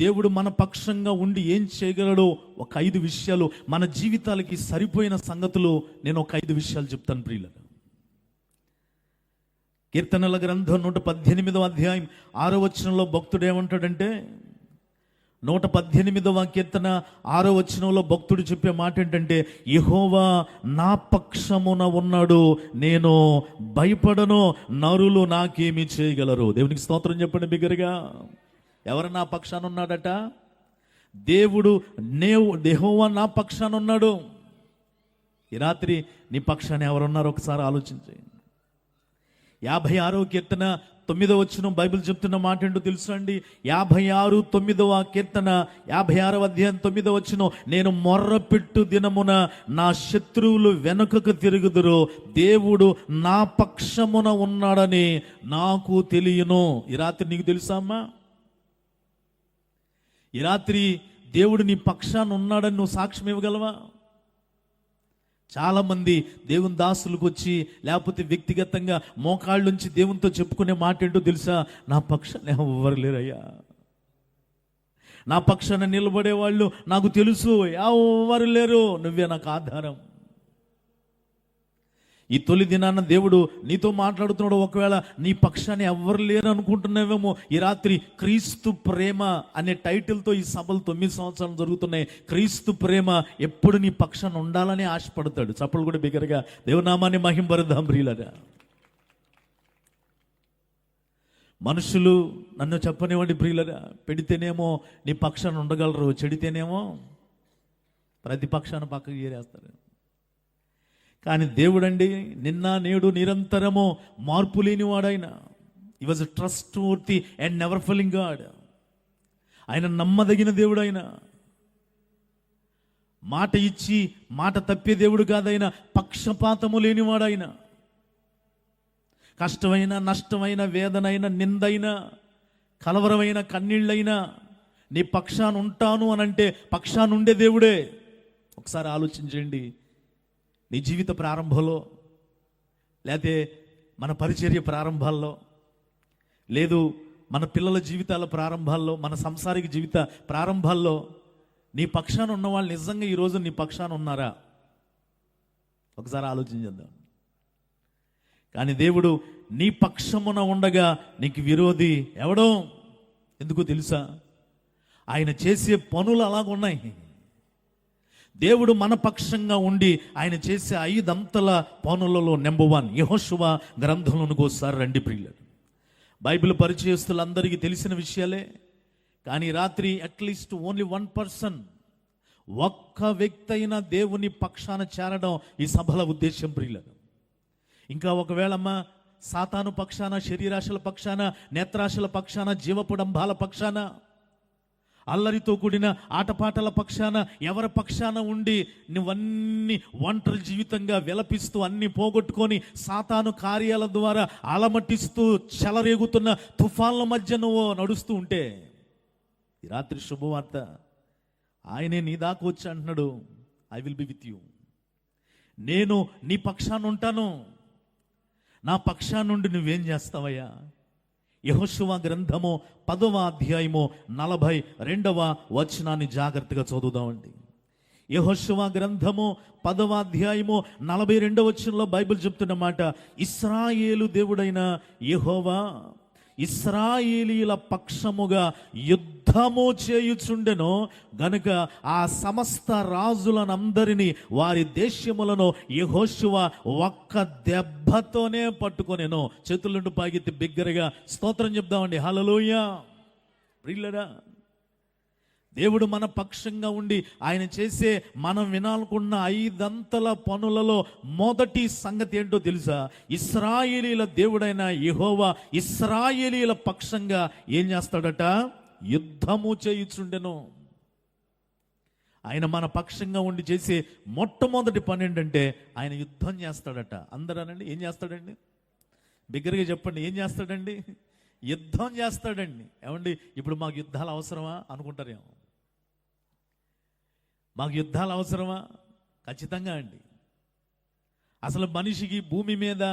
దేవుడు మన పక్షంగా ఉండి ఏం చేయగలడో ఒక 5 విషయాలు, మన జీవితాలకి సరిపోయిన సంగతులు నేను ఒక 5 విషయాలు చెప్తాను ప్రియులకు. కీర్తనల గ్రంథం 118వ అధ్యాయం 6వ వచనంలో భక్తుడు ఏమంటాడంటే, 118వ కీర్తన 6వ వచనంలో భక్తుడు చెప్పే మాట ఏంటంటే, యెహోవా నా పక్షమున ఉన్నాడు, నేను భయపడను, నరులు నాకేమి చేయగలరు. దేవునికి స్తోత్రం చెప్పండి బిగ్గరగా. ఎవరు నా పక్షాన ఉన్నాడట? దేవుడు. యెహోవా నా పక్షాన ఉన్నాడు. ఈ రాత్రి నీ పక్షాన ఎవరున్నారో ఒకసారి ఆలోచించండి. 56వ కీర్తన 9వ వచనం బైబిల్ చెప్తున్న మాట ఏంటో తెలుసా అండి? 56:9 కీర్తన 56వ అధ్యాయం 9వ వచనం, నేను మొర్రపెట్టు దినమున నా శత్రువులు వెనుకకు తిరుగుదురు, దేవుడు నా పక్షమున ఉన్నాడని నాకు తెలియను. ఈ రాత్రి నీకు తెలుసా అమ్మా? ఈ రాత్రి దేవుడు నీ పక్షాన ఉన్నాడని నువ్వు సాక్ష్యం ఇవ్వగలవా? చాలామంది దేవుని దాసులకు వచ్చి, లేకపోతే వ్యక్తిగతంగా మోకాళ్ళ నుంచి దేవునితో చెప్పుకునే మాట ఏంటో తెలుసా? నా పక్షాన ఎవరు లేరయ్యా, నా పక్షాన నిలబడేవాళ్ళు నాకు తెలుసు, ఎవరు లేరు, నువ్వే నాకు ఆధారం. ఈ తొలి దినాన దేవుడు నీతో మాట్లాడుతున్నాడు. ఒకవేళ నీ పక్షాన్ని ఎవ్వరు లేరు అనుకుంటున్నావేమో, ఈ రాత్రి క్రీస్తు ప్రేమ అనే టైటిల్తో ఈ సభలు 9 సంవత్సరాలు జరుగుతున్నాయి. క్రీస్తు ప్రేమ ఎప్పుడు నీ పక్షాన్ని ఉండాలని ఆశపడతాడు. చప్పలు కూడా బిగ్గరగా దేవునామాన్ని మహింపరుద్దాం ప్రియులారా. మనుషులు నన్ను చెప్పనివ్వండి ప్రియులారా, పెడితేనేమో నీ పక్షాన్ని ఉండగలరు, చెడితేనేమో ప్రతి పక్షాన్ని పక్కకు ఏరేస్తారు. కానీ దేవుడండి నిన్న నేడు నిరంతరము మార్పు లేనివాడైన, he was trustworthy and never failing God. ఆయన నమ్మదగిన దేవుడు. ఆయన మాట ఇచ్చి మాట తప్పే దేవుడు కాదైన, పక్షపాతము లేనివాడైన. కష్టమైన, నష్టమైన, వేదనైన, నిందైన, కలవరమైన, కన్నీళ్ళైనా నీ పక్షాన ఉంటాను అనంటే పక్షాన ఉండే దేవుడే. ఒకసారి ఆలోచించండి. నీ జీవిత ప్రారంభంలో, లేకపోతే మన పరిచర్య ప్రారంభాల్లో, లేదు మన పిల్లల జీవితాల ప్రారంభాల్లో, మన సంసారిక జీవిత ప్రారంభాల్లో నీ పక్షాన ఉన్న వాళ్ళు నిజంగా ఈరోజు నీ పక్షాన ఉన్నారా? ఒకసారి ఆలోచించేద్దాం. కానీ దేవుడు నీ పక్షమున ఉండగా నీకు విరోధి ఎవడో? ఎందుకో తెలుసా? ఆయన చేసే పనులు అలాగున్నాయి. దేవుడు మన పక్షంగా ఉండి ఆయన చేసే 5 అంతల పనులలో నెంబర్ 1 యెహోషువ గ్రంథంలోనికి ఒకసారి రండి ప్రియులారా. బైబిల్ పరిచయస్తులందరికీ తెలిసిన విషయాలే, కానీ రాత్రి అట్లీస్ట్ ఓన్లీ 1 పర్సన్, ఒక్క వ్యక్తి అయినా దేవుని పక్షాన చేరడం ఈ సభల ఉద్దేశం ప్రియులారా. ఇంకా ఒకవేళమ్మా సాతాను పక్షాన, శరీరాశల పక్షాన, నేత్రాశల పక్షాన, జీవపుడంబాల పక్షాన, అల్లరితో కూడిన ఆటపాటల పక్షాన, ఎవరి పక్షాన ఉండి నువ్వన్నీ ఒంటరి జీవితంగా విలపిస్తూ అన్ని పోగొట్టుకొని సాతాను కార్యాల ద్వారా అలమటిస్తూ చెలరేగుతున్న తుఫాన్ల మధ్య నువ్వు నడుస్తూ ఉంటే, ఈ రాత్రి శుభవార్త, ఆయనే నీ దాకా వచ్చి అంటున్నాడు, I will be with you. నేను నీ పక్షాన ఉంటాను. నా పక్షాన నుండి నువ్వేం చేస్తావయ్యా? యెహోషువ గ్రంథము 10వ అధ్యాయము 42వ వచనాన్ని జాగ్రత్తగా చదువుదామండి. యెహోషువ గ్రంథము 10వ అధ్యాయము 42వ వచనంలో బైబిల్ చెప్తున్న మాట, ఇశ్రాయేలు దేవుడైన యెహోవా ఇశ్రాయేలీల పక్షముగా యుద్ధము చేయుచుండెను గనుక ఆ సమస్త రాజులనందరినీ వారి దేశములను యెహోషువ ఒక్క దెబ్బతోనే పట్టుకొనెను. చేతులను పాగితే బిగ్గరగా స్తోత్రం చెప్దామండి. హల్లెలూయా. ప్రియులారా, దేవుడు మన పక్షంగా ఉండి ఆయన చేసే మనం వినాలనుకున్న 5 అంతల పనులలో మొదటి సంగతి ఏంటో తెలుసా? ఇశ్రాయేలీల దేవుడైన యెహోవా ఇశ్రాయేలీల పక్షంగా ఏం చేస్తాడట? యుద్ధము చేయుచుండెను. ఆయన మన పక్షంగా ఉండి చేసే మొట్టమొదటి పని ఏంటంటే ఆయన యుద్ధం చేస్తాడట. అందరూ అనండి, ఏం చేస్తాడండి? బిగ్గరగా చెప్పండి, ఏం చేస్తాడండి? యుద్ధం చేస్తాడండి. ఏమండి, ఇప్పుడు మాకు యుద్ధాలు అవసరమా అనుకుంటారేమో. మాకు యుద్ధాలు అవసరమా? ఖచ్చితంగా అండి. అసలు మనిషికి భూమి మీద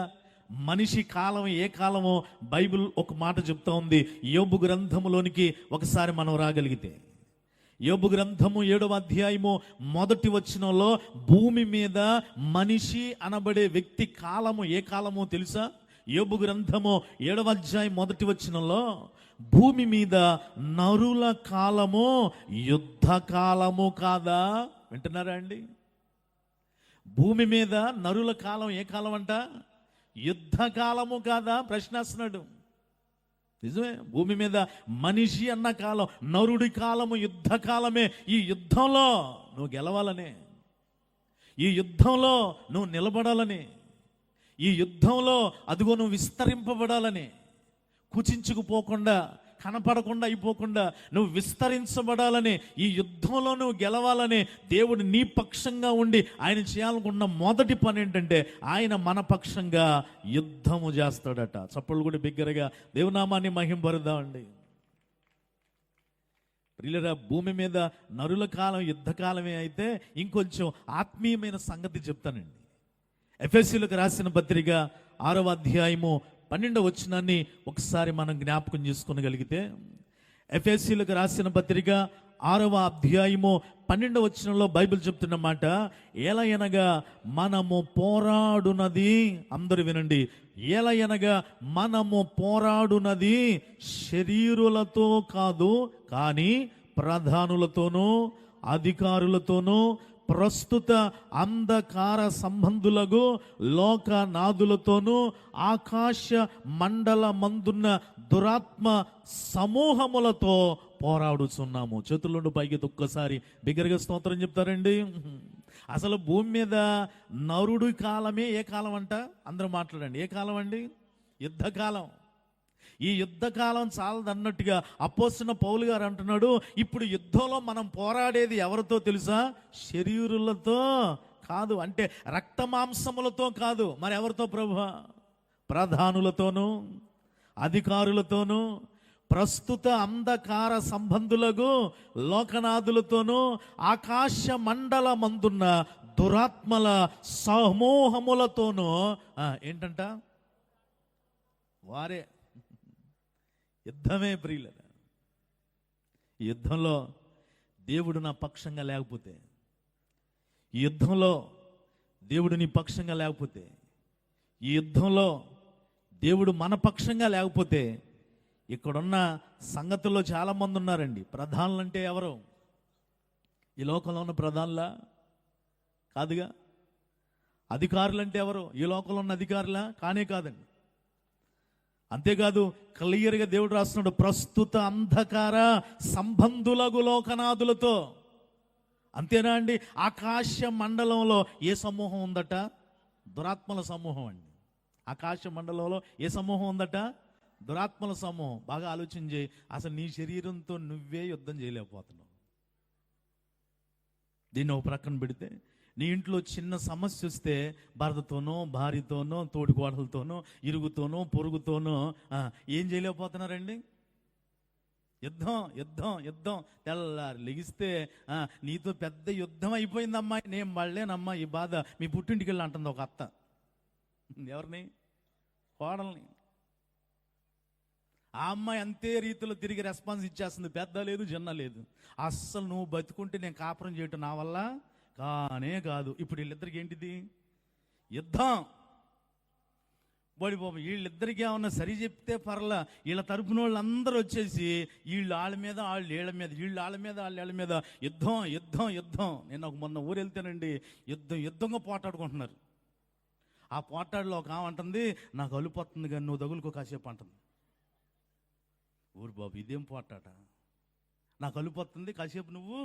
మనిషి కాలం ఏ కాలమో బైబిల్ ఒక మాట చెప్తా ఉంది. యోబు గ్రంథములోనికి ఒకసారి మనం రాగలిగితే, యోబు గ్రంథము 7వ అధ్యాయము 1వ వచనంలో భూమి మీద మనిషి అనబడే వ్యక్తి కాలము ఏ కాలమో తెలుసా? యోబు గ్రంథము 7వ అధ్యాయం 1వ వచనంలో భూమి మీద నరుల కాలము యుద్ధ కాలము కాదా? వింటున్నారా అండి? భూమి మీద నరుల కాలం ఏ కాలం అంట? యుద్ధ కాలము కాదా? ప్రశ్నిస్తున్నాడు. నిజమే, భూమి మీద మనిషి అన్న కాలం, నరుడి కాలము యుద్ధ కాలమే. ఈ యుద్ధంలో నువ్వు గెలవాలని, ఈ యుద్ధంలో నువ్వు నిలబడాలని, ఈ యుద్ధంలో అదిగో నువ్వు విస్తరింపబడాలని, కుచించుకుపోకుండా, కనపడకుండా అయిపోకుండా నువ్వు విస్తరించబడాలని, ఈ యుద్ధంలో నువ్వు గెలవాలని దేవుడు నీ పక్షంగా ఉండి ఆయన చేయాలనుకున్న మొదటి పని ఏంటంటే ఆయన మన పక్షంగా యుద్ధము చేస్తాడట. చప్పళ్ళు కూడా బిగ్గరగా దేవునామాన్ని మహింపరుద్దామండి. ప్రియులరా, భూమి మీద నరుల కాలం యుద్ధకాలమే అయితే ఇంకొంచెం ఆత్మీయమైన సంగతి చెప్తానండి. ఎఫెసీయులకు రాసిన పత్రిక 6వ అధ్యాయము 12వ వచనాన్ని ఒకసారి మనం జ్ఞాపకం చేసుకోగలిగితే, ఎఫెసీయులకు రాసిన పత్రిక 6వ అధ్యాయము 12వ వచనంలో బైబిల్ చెప్తున్న మాట, ఎలయనగా మనము పోరాడునది, అందరూ వినండి, ఎలయనగా మనము పోరాడునది శరీరులతో కాదు, కానీ ప్రధానులతోనూ అధికారులతోనూ ప్రస్తుత అంధకార సంబంధులకు లోకనాథులతోనూ ఆకాశ మండల మందున్న దురాత్మ సమూహములతో పోరాడుచున్నాము. చేతుల్లో పైకి ఒక్కసారి బిగ్గరగా స్తోత్రం చెప్తారండి. అసలు భూమి మీద నరుడి కాలమే ఏ కాలం అంట? అందరూ మాట్లాడండి. ఏ కాలం అండి? యుద్ధకాలం. ఈ యుద్ధకాలం చాలదన్నట్టుగా అపోస్తలుడైన పౌలు గారు అంటున్నాడు, ఇప్పుడు యుద్ధంలో మనం పోరాడేది ఎవరితో తెలుసా? శరీరులతో కాదు, అంటే రక్త మాంసములతో కాదు. మరి ఎవరితో ప్రభువా? ప్రధానులతోనూ అధికారులతోనూ ప్రస్తుత అంధకార సంబంధులకు లోకనాథులతోనూ ఆకాశ మండల మందున్న దురాత్మల సమూహములతోనూ ఏంటంట? వారే. యుద్ధమే ప్రియులరా. ఈ యుద్ధంలో దేవుడు నా పక్షంగా లేకపోతే, ఈ యుద్ధంలో దేవుడు నీ పక్షంగా లేకపోతే, ఈ యుద్ధంలో దేవుడు మన పక్షంగా లేకపోతే, ఇక్కడున్న సంగతుల్లో చాలామంది ఉన్నారండి. ప్రధానులు అంటే ఎవరు? ఈ లోకంలో ఉన్న ప్రధానులా? కాదుగా. అధికారులు అంటే ఎవరు? ఈ లోకంలో ఉన్న అధికారులా? కానే కాదండి. అంతేకాదు, క్లియర్గా దేవుడు రాస్తున్నాడు, ప్రస్తుత అంధకార సంబంధులకు లోకనాథులతో. అంతేనా అండి? ఆకాశ మండలంలో ఏ సమూహం ఉందట? దురాత్మల సమూహం అండి. ఆకాశ మండలంలో ఏ సమూహం ఉందట? దురాత్మల సమూహం. బాగా ఆలోచన చేయి. అసలు నీ శరీరంతో నువ్వే యుద్ధం చేయలేకపోతున్నావు. దీన్ని ఒక ప్రక్కన పెడితే, నీ ఇంట్లో చిన్న సమస్య వస్తే భర్తతోనో భార్యతోనో తోడికోడలతోనో ఇరుగుతోనో పొరుగుతోనో ఏం చేయలేకపోతున్నారండి? యుద్ధం యుద్ధం యుద్ధం. తెల్లారి లెగిస్తే నీతో పెద్ద యుద్ధం అయిపోయిందమ్మా, నేను మళ్ళేనమ్మా ఈ బాధ, మీ పుట్టింటికి వెళ్ళి అంటుంది ఒక అత్త. ఎవరిని? కోడల్ని. ఆ అమ్మాయి అంతే రీతిలో తిరిగి రెస్పాన్స్ ఇచ్చేస్తుంది. పెద్ద లేదు చిన్న లేదు. అస్సలు నువ్వు బతుకుంటే నేను కాపురం చేయటం నా వల్ల కానే కాదు. ఇప్పుడు వీళ్ళిద్దరికి ఏంటిది? యుద్ధం. బడి బాబు, వీళ్ళిద్దరికి ఏమన్నా సరి చెప్తే పర్లా, వీళ్ళ తరపున వాళ్ళు అందరూ వచ్చేసి వీళ్ళు వాళ్ళ మీద వాళ్ళు వీళ్ళ మీద, వీళ్ళు వాళ్ళ మీద వాళ్ళు వీళ్ళ మీద యుద్ధం యుద్ధం యుద్ధం. నేను ఒక మొన్న ఊరు వెళ్తానండి, యుద్ధంగా పోటాడుకుంటున్నారు. ఆ పోటాడులో ఒక ఆమె అంటుంది, నాకు అలుపోతుంది కానీ నువ్వు తగులుకో కాసేపు అంటుంది. ఊరు బాబు, ఇదేం పోటాట? నాకు అలుపోతుంది కాసేపు నువ్వు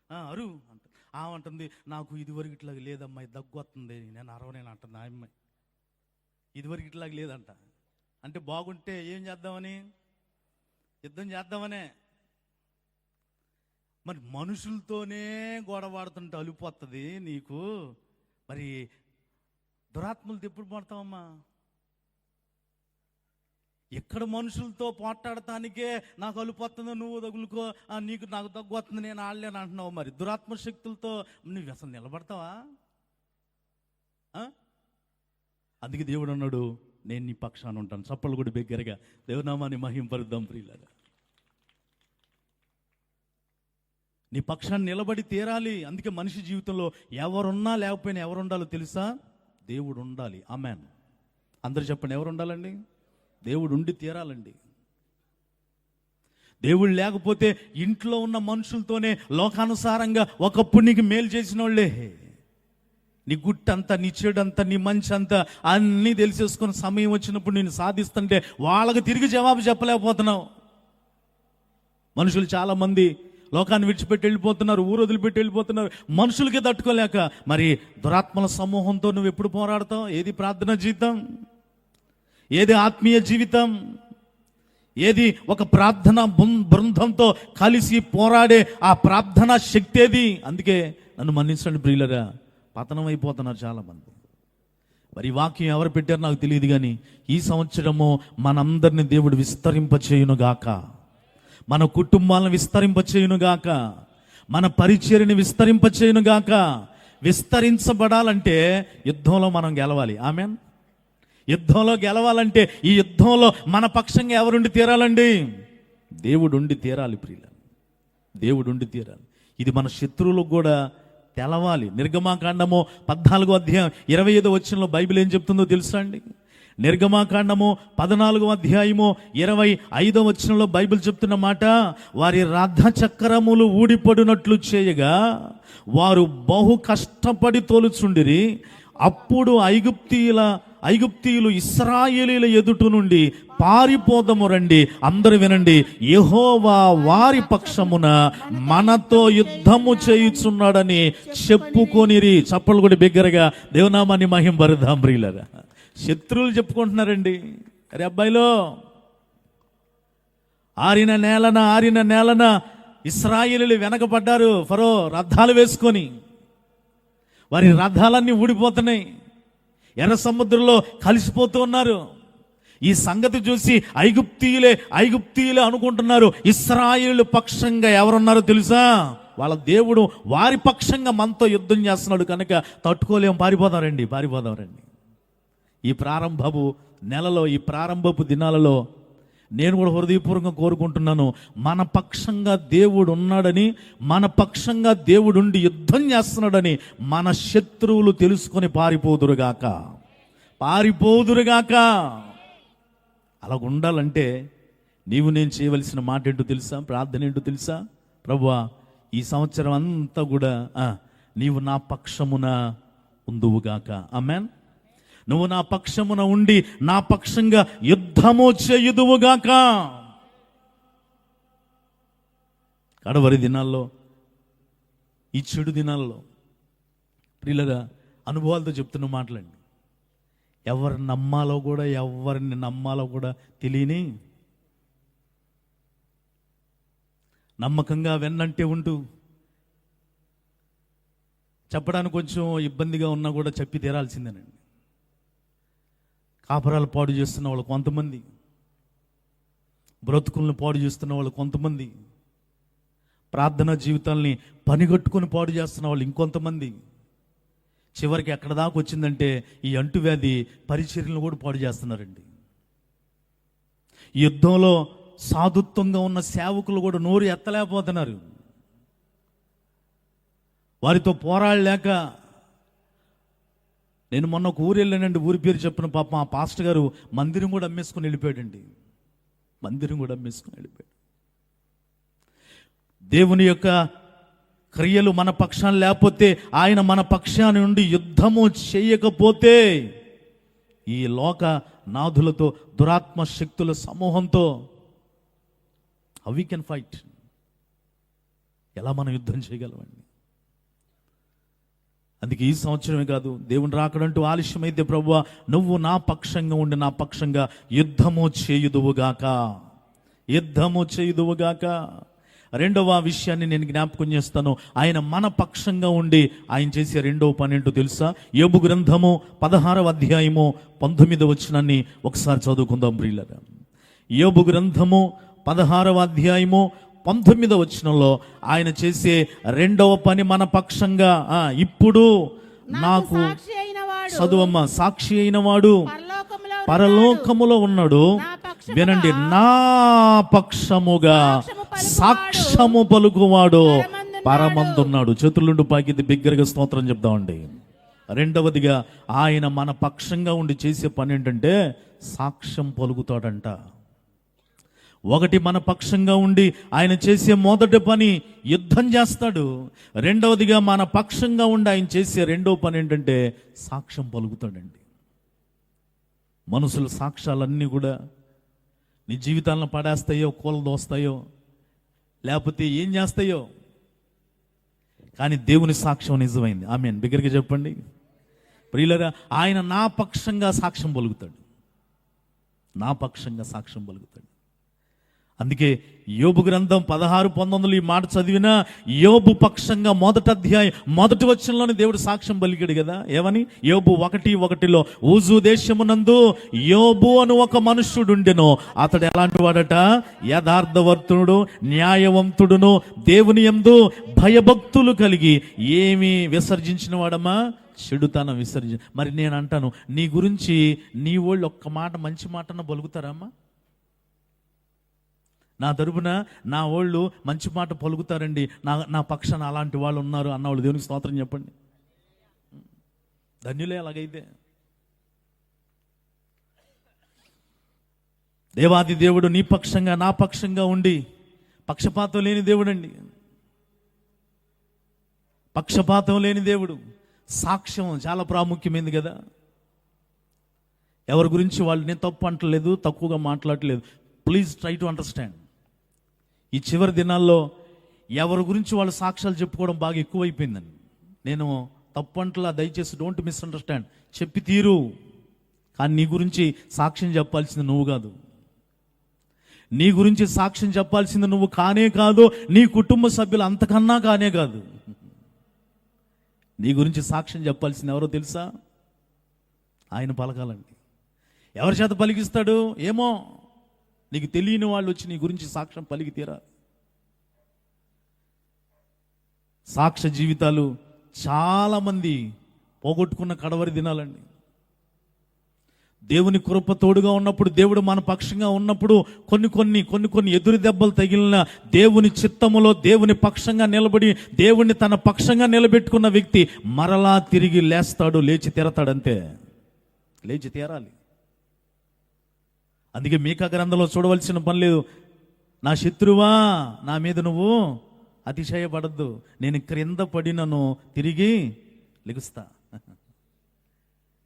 అరు అంట. ఆమంటుంది, నాకు ఇదివరకు ఇట్లాగా లేదమ్మా, దగ్గు వస్తుంది, నేను అరవనేను అంటుంది ఆ అమ్మాయి. ఇదివరకు ఇట్లాగా లేదంట. అంటే బాగుంటే ఏం చేద్దామని? యుద్ధం చేద్దామనే. మరి మనుషులతోనే గొడవాడుతుంటే అలిపోతుంది నీకు, మరి దురాత్మలతో ఎప్పుడు పడతావమ్మా? ఎక్కడ మనుషులతో పోట్లాడటానికే నాకు అలుపోతుందో నువ్వు తగులుకో, నాకు దగ్గు వస్తుంది నేను ఆడలేను అంటున్నావు. మరి దురాత్మ శక్తులతో నువ్వు అసలు నిలబడతావా? అందుకే దేవుడు అన్నాడు, నేను నీ పక్షాన ఉంటాను. చప్పలు కూడా బిగ్గరగా దేవునామాన్ని మహింపరుద్దాం ప్రియులారా. నీ పక్షాన్ని నిలబడి తీరాలి. అందుకే మనిషి జీవితంలో ఎవరున్నా లేకపోయినా ఎవరు ఉండాలో తెలుసా? దేవుడు ఉండాలి. ఆమేన్. అందరూ చెప్పండి, ఎవరు ఉండాలండి? దేవుడు ఉండి తీరాలండి. దేవుడు లేకపోతే ఇంట్లో ఉన్న మనుషులతోనే లోకానుసారంగా ఒకప్పుడు నీకు మేలు చేసిన వాళ్ళే, నీ గుట్టంతా, నీ చెడంతా, నీ మంచి అంతా అన్నీ తెలిసేసుకుని సమయం వచ్చినప్పుడు నేను సాధిస్తుంటే వాళ్ళకి తిరిగి జవాబు చెప్పలేకపోతున్నావు. మనుషులు చాలామంది లోకాన్ని విడిచిపెట్టి వెళ్ళిపోతున్నారు, ఊరు వదిలిపెట్టి వెళ్ళిపోతున్నారు, మనుషులకి తట్టుకోలేక. మరి దురాత్మల సమూహంతో నువ్వు ఎప్పుడు పోరాడతావు? ఏది ప్రార్థన జీవితం? ఏది ఆత్మీయ జీవితం? ఏది ఒక ప్రార్థన బృందంతో కలిసి పోరాడే ఆ ప్రార్థనా శక్తి ఏది? అందుకే నన్ను మన్నించండి ప్రియులరా, పతనం అయిపోతున్నారు చాలామంది. మరి వాక్యం ఎవరు పెట్టారో నాకు తెలియదు, కానీ ఈ సంవత్సరము మనందరిని దేవుడు విస్తరింపచేయునుగాక, మన కుటుంబాలను విస్తరింపచేయునుగాక, మన పరిచర్యని విస్తరింపచేయునుగాక. విస్తరించబడాలంటే యుద్ధంలో మనం గెలవాలి. ఆమేన్. యుద్ధంలో గెలవాలంటే ఈ యుద్ధంలో మన పక్షంగా ఎవరుండి తీరాలండి? దేవుడు ఉండి తీరాలి ప్రియుల, దేవుడు ఉండి తీరాలి. ఇది మన శత్రువులకు కూడా తెలవాలి. నిర్గమాకాండము 14వ అధ్యాయం 25వ వచనంలో బైబిల్ ఏం చెప్తుందో తెలుసా అండి? నిర్గమాకాండము 14వ అధ్యాయము 25వ వచనంలో బైబిల్ చెప్తున్న మాట, వారి రథ చక్రములు ఊడిపడినట్లు చేయగా వారు బహు కష్టపడి తోలుచుండిరి. అప్పుడు ఐగుప్తీయులు ఇశ్రాయేలీల ఎదుట నుండి పారిపోదము రండి, అందరూ వినండి, యెహోవా వారి పక్షమున మనతో యుద్ధము చేయుచున్నాడని చెప్పుకొనిరి. చప్పలు కూడా బిగ్గరగా దేవునామాన్ని మహింపరుద్దాం ప్రియులారా. శత్రువులు చెప్పుకుంటున్నారండి, అరే అబ్బాయిలో ఆరిన నేలన ఇశ్రాయేలీలు వెనకబడ్డారు. ఫరో రథాలు వేసుకొని, వారి రథాలన్నీ ఊడిపోతున్నాయి, ఎర్ర సముద్రంలో కలిసిపోతూ ఉన్నారు. ఈ సంగతి చూసి ఐగుప్తీయులే అనుకుంటున్నారు, ఇశ్రాయేలు పక్షంగా ఎవరున్నారో తెలుసా? వాళ్ళ దేవుడు వారి పక్షంగా మనతో యుద్ధం చేస్తున్నాడు కనుక తట్టుకోలేం, పారిపోదారండి. ఈ ప్రారంభపు నెలలో, ఈ ప్రారంభపు దినాలలో నేను కూడా హృదయపూర్వకంగా కోరుకుంటున్నాను, మన పక్షంగా దేవుడు ఉన్నాడని, మన పక్షంగా దేవుడు ఉండి యుద్ధం చేస్తున్నాడని మన శత్రువులు తెలుసుకొని పారిపోదురుగాక. అలా ఉండాలంటే నీవు నేను చేయవలసిన మాట ఏంటో తెలుసా? ప్రార్థన ఏంటో తెలుసా? ప్రభువా, ఈ సంవత్సరం అంతా కూడా నీవు నా పక్షమున ఉందువుగాక. ఆమేన్. నువ్వు నా పక్షమున ఉండి నా పక్షంగా యుద్ధము చేయుదువుగాక. కడవరి దినాల్లో, ఈ చెడు దినాల్లో ప్రియులరా, అనుభవాలతో చెప్తున్న మాటలండి. ఎవరిని నమ్మాలో కూడా తెలియని, నమ్మకంగా వెన్నంటే ఉంటూ చెప్పడానికి కొంచెం ఇబ్బందిగా ఉన్నా కూడా చెప్పి తీరాల్సిందేనండి. కాపురాలు పాడు చేస్తున్న వాళ్ళు కొంతమంది, బ్రతుకులను పాడు చేస్తున్న వాళ్ళు కొంతమంది, ప్రార్థనా జీవితాల్ని పనిగట్టుకొని పాడు చేస్తున్న వాళ్ళు ఇంకొంతమంది, చివరికి ఎక్కడ దాకా వచ్చిందంటే ఈ అంటువ్యాధి పరిచర్యలను కూడా పాడు చేస్తున్నారండి. యుద్ధంలో సాధుత్వంగా ఉన్న సేవకులు కూడా నోరు ఎత్తలేకపోతున్నారు. వారితో పోరాడలేక, నేను మొన్న ఒక ఊరు వెళ్ళానండి, ఊరి పేరు చెప్పిన పాపం ఆ పాస్టర్ గారు మందిరం కూడా అమ్మేసుకుని వెళ్ళిపోయాడండి. దేవుని యొక్క క్రియలు మన పక్షాన లేకపోతే, ఆయన మన పక్షాన నుండి యుద్ధము చేయకపోతే, ఈ లోక నాథులతో, దురాత్మ శక్తుల సమూహంతో హౌ వి కెన్ ఫైట్? ఎలా మనం యుద్ధం చేయగలమండి? అందుకే ఈ సంవత్సరమే కాదు, దేవుని రాకడంటూ ఆలస్యమైతే ప్రభువా నువ్వు నా పక్షంగా ఉండి నా పక్షంగా యుద్ధము చేయుదువుగాక. రెండవ విషయాన్ని నేను జ్ఞాపకం చేస్తాను. ఆయన మన పక్షంగా ఉండి ఆయన చేసే రెండవ పని ఏంటో తెలుసా? యోబు గ్రంథము 16వ అధ్యాయము 19వ వచనాన్ని ఒకసారి చదువుకుందాం ప్రియులారా. యోబు గ్రంథము 16వ అధ్యాయము 19వ వచనంలో ఆయన చేసే రెండవ పని మన పక్షంగా, ఇప్పుడు నాకు చదువమ్మ, సాక్షి అయిన వాడు పరలోకములో ఉన్నాడు. వినండి, నా పక్షముగా సాక్ష్యము పలుకువాడు పరమందున్నాడు. చేతులుండి పాకిది బిగ్గరగా స్తోత్రం చెప్దామండి. రెండవదిగా ఆయన మన పక్షంగా ఉండి చేసే పని ఏంటంటే సాక్ష్యం పలుకుతాడంట. ఒకటి, మన పక్షంగా ఉండి ఆయన చేసే మొదటి పని యుద్ధం చేస్తాడు. రెండవదిగా మన పక్షంగా ఉండి ఆయన చేసే రెండో పని ఏంటంటే సాక్ష్యం పలుకుతాడండి. మనుషుల సాక్ష్యాలన్నీ కూడా నీ జీవితాలను పడేస్తాయో, కూలదోస్తాయో, లేకపోతే ఏం చేస్తాయో, కానీ దేవుని సాక్ష్యం నిజమైంది. ఆమేన్. బిగ్గరగా చెప్పండి. ప్రియులరా, ఆయన నా పక్షంగా సాక్ష్యం పలుకుతాడు. నా పక్షంగా సాక్ష్యం పలుకుతాడు. అందుకే యోబు గ్రంథం 16:19 ఈ మాట చదివినా యోబు పక్షంగా మొదటి అధ్యాయం మొదటి వచనంలోని దేవుడు సాక్ష్యం పలికాడు కదా. ఏమని? యోబు 1:1 ఊజు దేశమునందు యోబు అను ఒక మనుష్యుడుండెను. అతడు ఎలాంటి వాడట? యథార్థవర్తుడు, న్యాయవంతుడును, దేవుని యందు భయభక్తులు కలిగి ఏమి విసర్జించిన వాడమ్మా? చెడుతనం మరి నేను అంటాను, నీ గురించి నీ వాళ్ళు ఒక్క మాట మంచి మాటన పలుకుతారమ్మా? నా తరపున నా వాళ్ళు మంచి మాట పలుకుతారండి, నా పక్షాన అలాంటి వాళ్ళు ఉన్నారు అన్నవాళ్ళు దేవునికి స్తోత్రం చెప్పండి. ధన్యులే అలాగైతే. దేవాది దేవుడు నీ పక్షంగా నా పక్షంగా ఉండి పక్షపాతం లేని దేవుడు అండి. పక్షపాతం లేని దేవుడు. సాక్ష్యం చాలా ప్రాముఖ్యమైనది కదా. ఎవరి గురించి వాళ్ళు నేను తప్పు అంటలేదు, తక్కువగా మాట్లాడలేదు. Please try to understand. ఈ చివరి దినాల్లో ఎవరి గురించి వాళ్ళు సాక్ష్యాలు చెప్పుకోవడం బాగా ఎక్కువైపోయిందండి. నేను తప్పంటలా, దయచేసి డోంట్ మిస్అండర్స్టాండ్, చెప్పి తీరు. కానీ నీ గురించి సాక్ష్యం చెప్పాల్సింది నువ్వు కాదు. నీ గురించి సాక్ష్యం చెప్పాల్సింది నువ్వు కానే కాదు, నీ కుటుంబ సభ్యులు అంతకన్నా కానే కాదు. నీ గురించి సాక్ష్యం చెప్పాల్సింది ఎవరో తెలుసా? ఆయన పలకాలండి. ఎవరి చేత పలికిస్తాడు ఏమో, నీకు తెలియని వాళ్ళు వచ్చి నీ గురించి సాక్ష్యం పలికి తీరా. సాక్ష్య జీవితాలు చాలామంది పోగొట్టుకున్న కడవరి దినాలండి. దేవుని కృప తోడుగా ఉన్నప్పుడు, దేవుడు మన పక్షంగా ఉన్నప్పుడు కొన్ని ఎదురు దెబ్బలు తగిలిన దేవుని చిత్తములో దేవుని పక్షంగా నిలబడి దేవుణ్ణి తన పక్షంగా నిలబెట్టుకున్న వ్యక్తి మరలా తిరిగి లేస్తాడు, లేచి తీరతాడంతే. లేచి తీరాలి. అందుకే మీకా గ్రంథంలో చూడవలసిన పని లేదు. నా శత్రువా, నా మీద నువ్వు అతిశయపడద్దు, నేను క్రింద పడినను తిరిగి లెగుస్తా.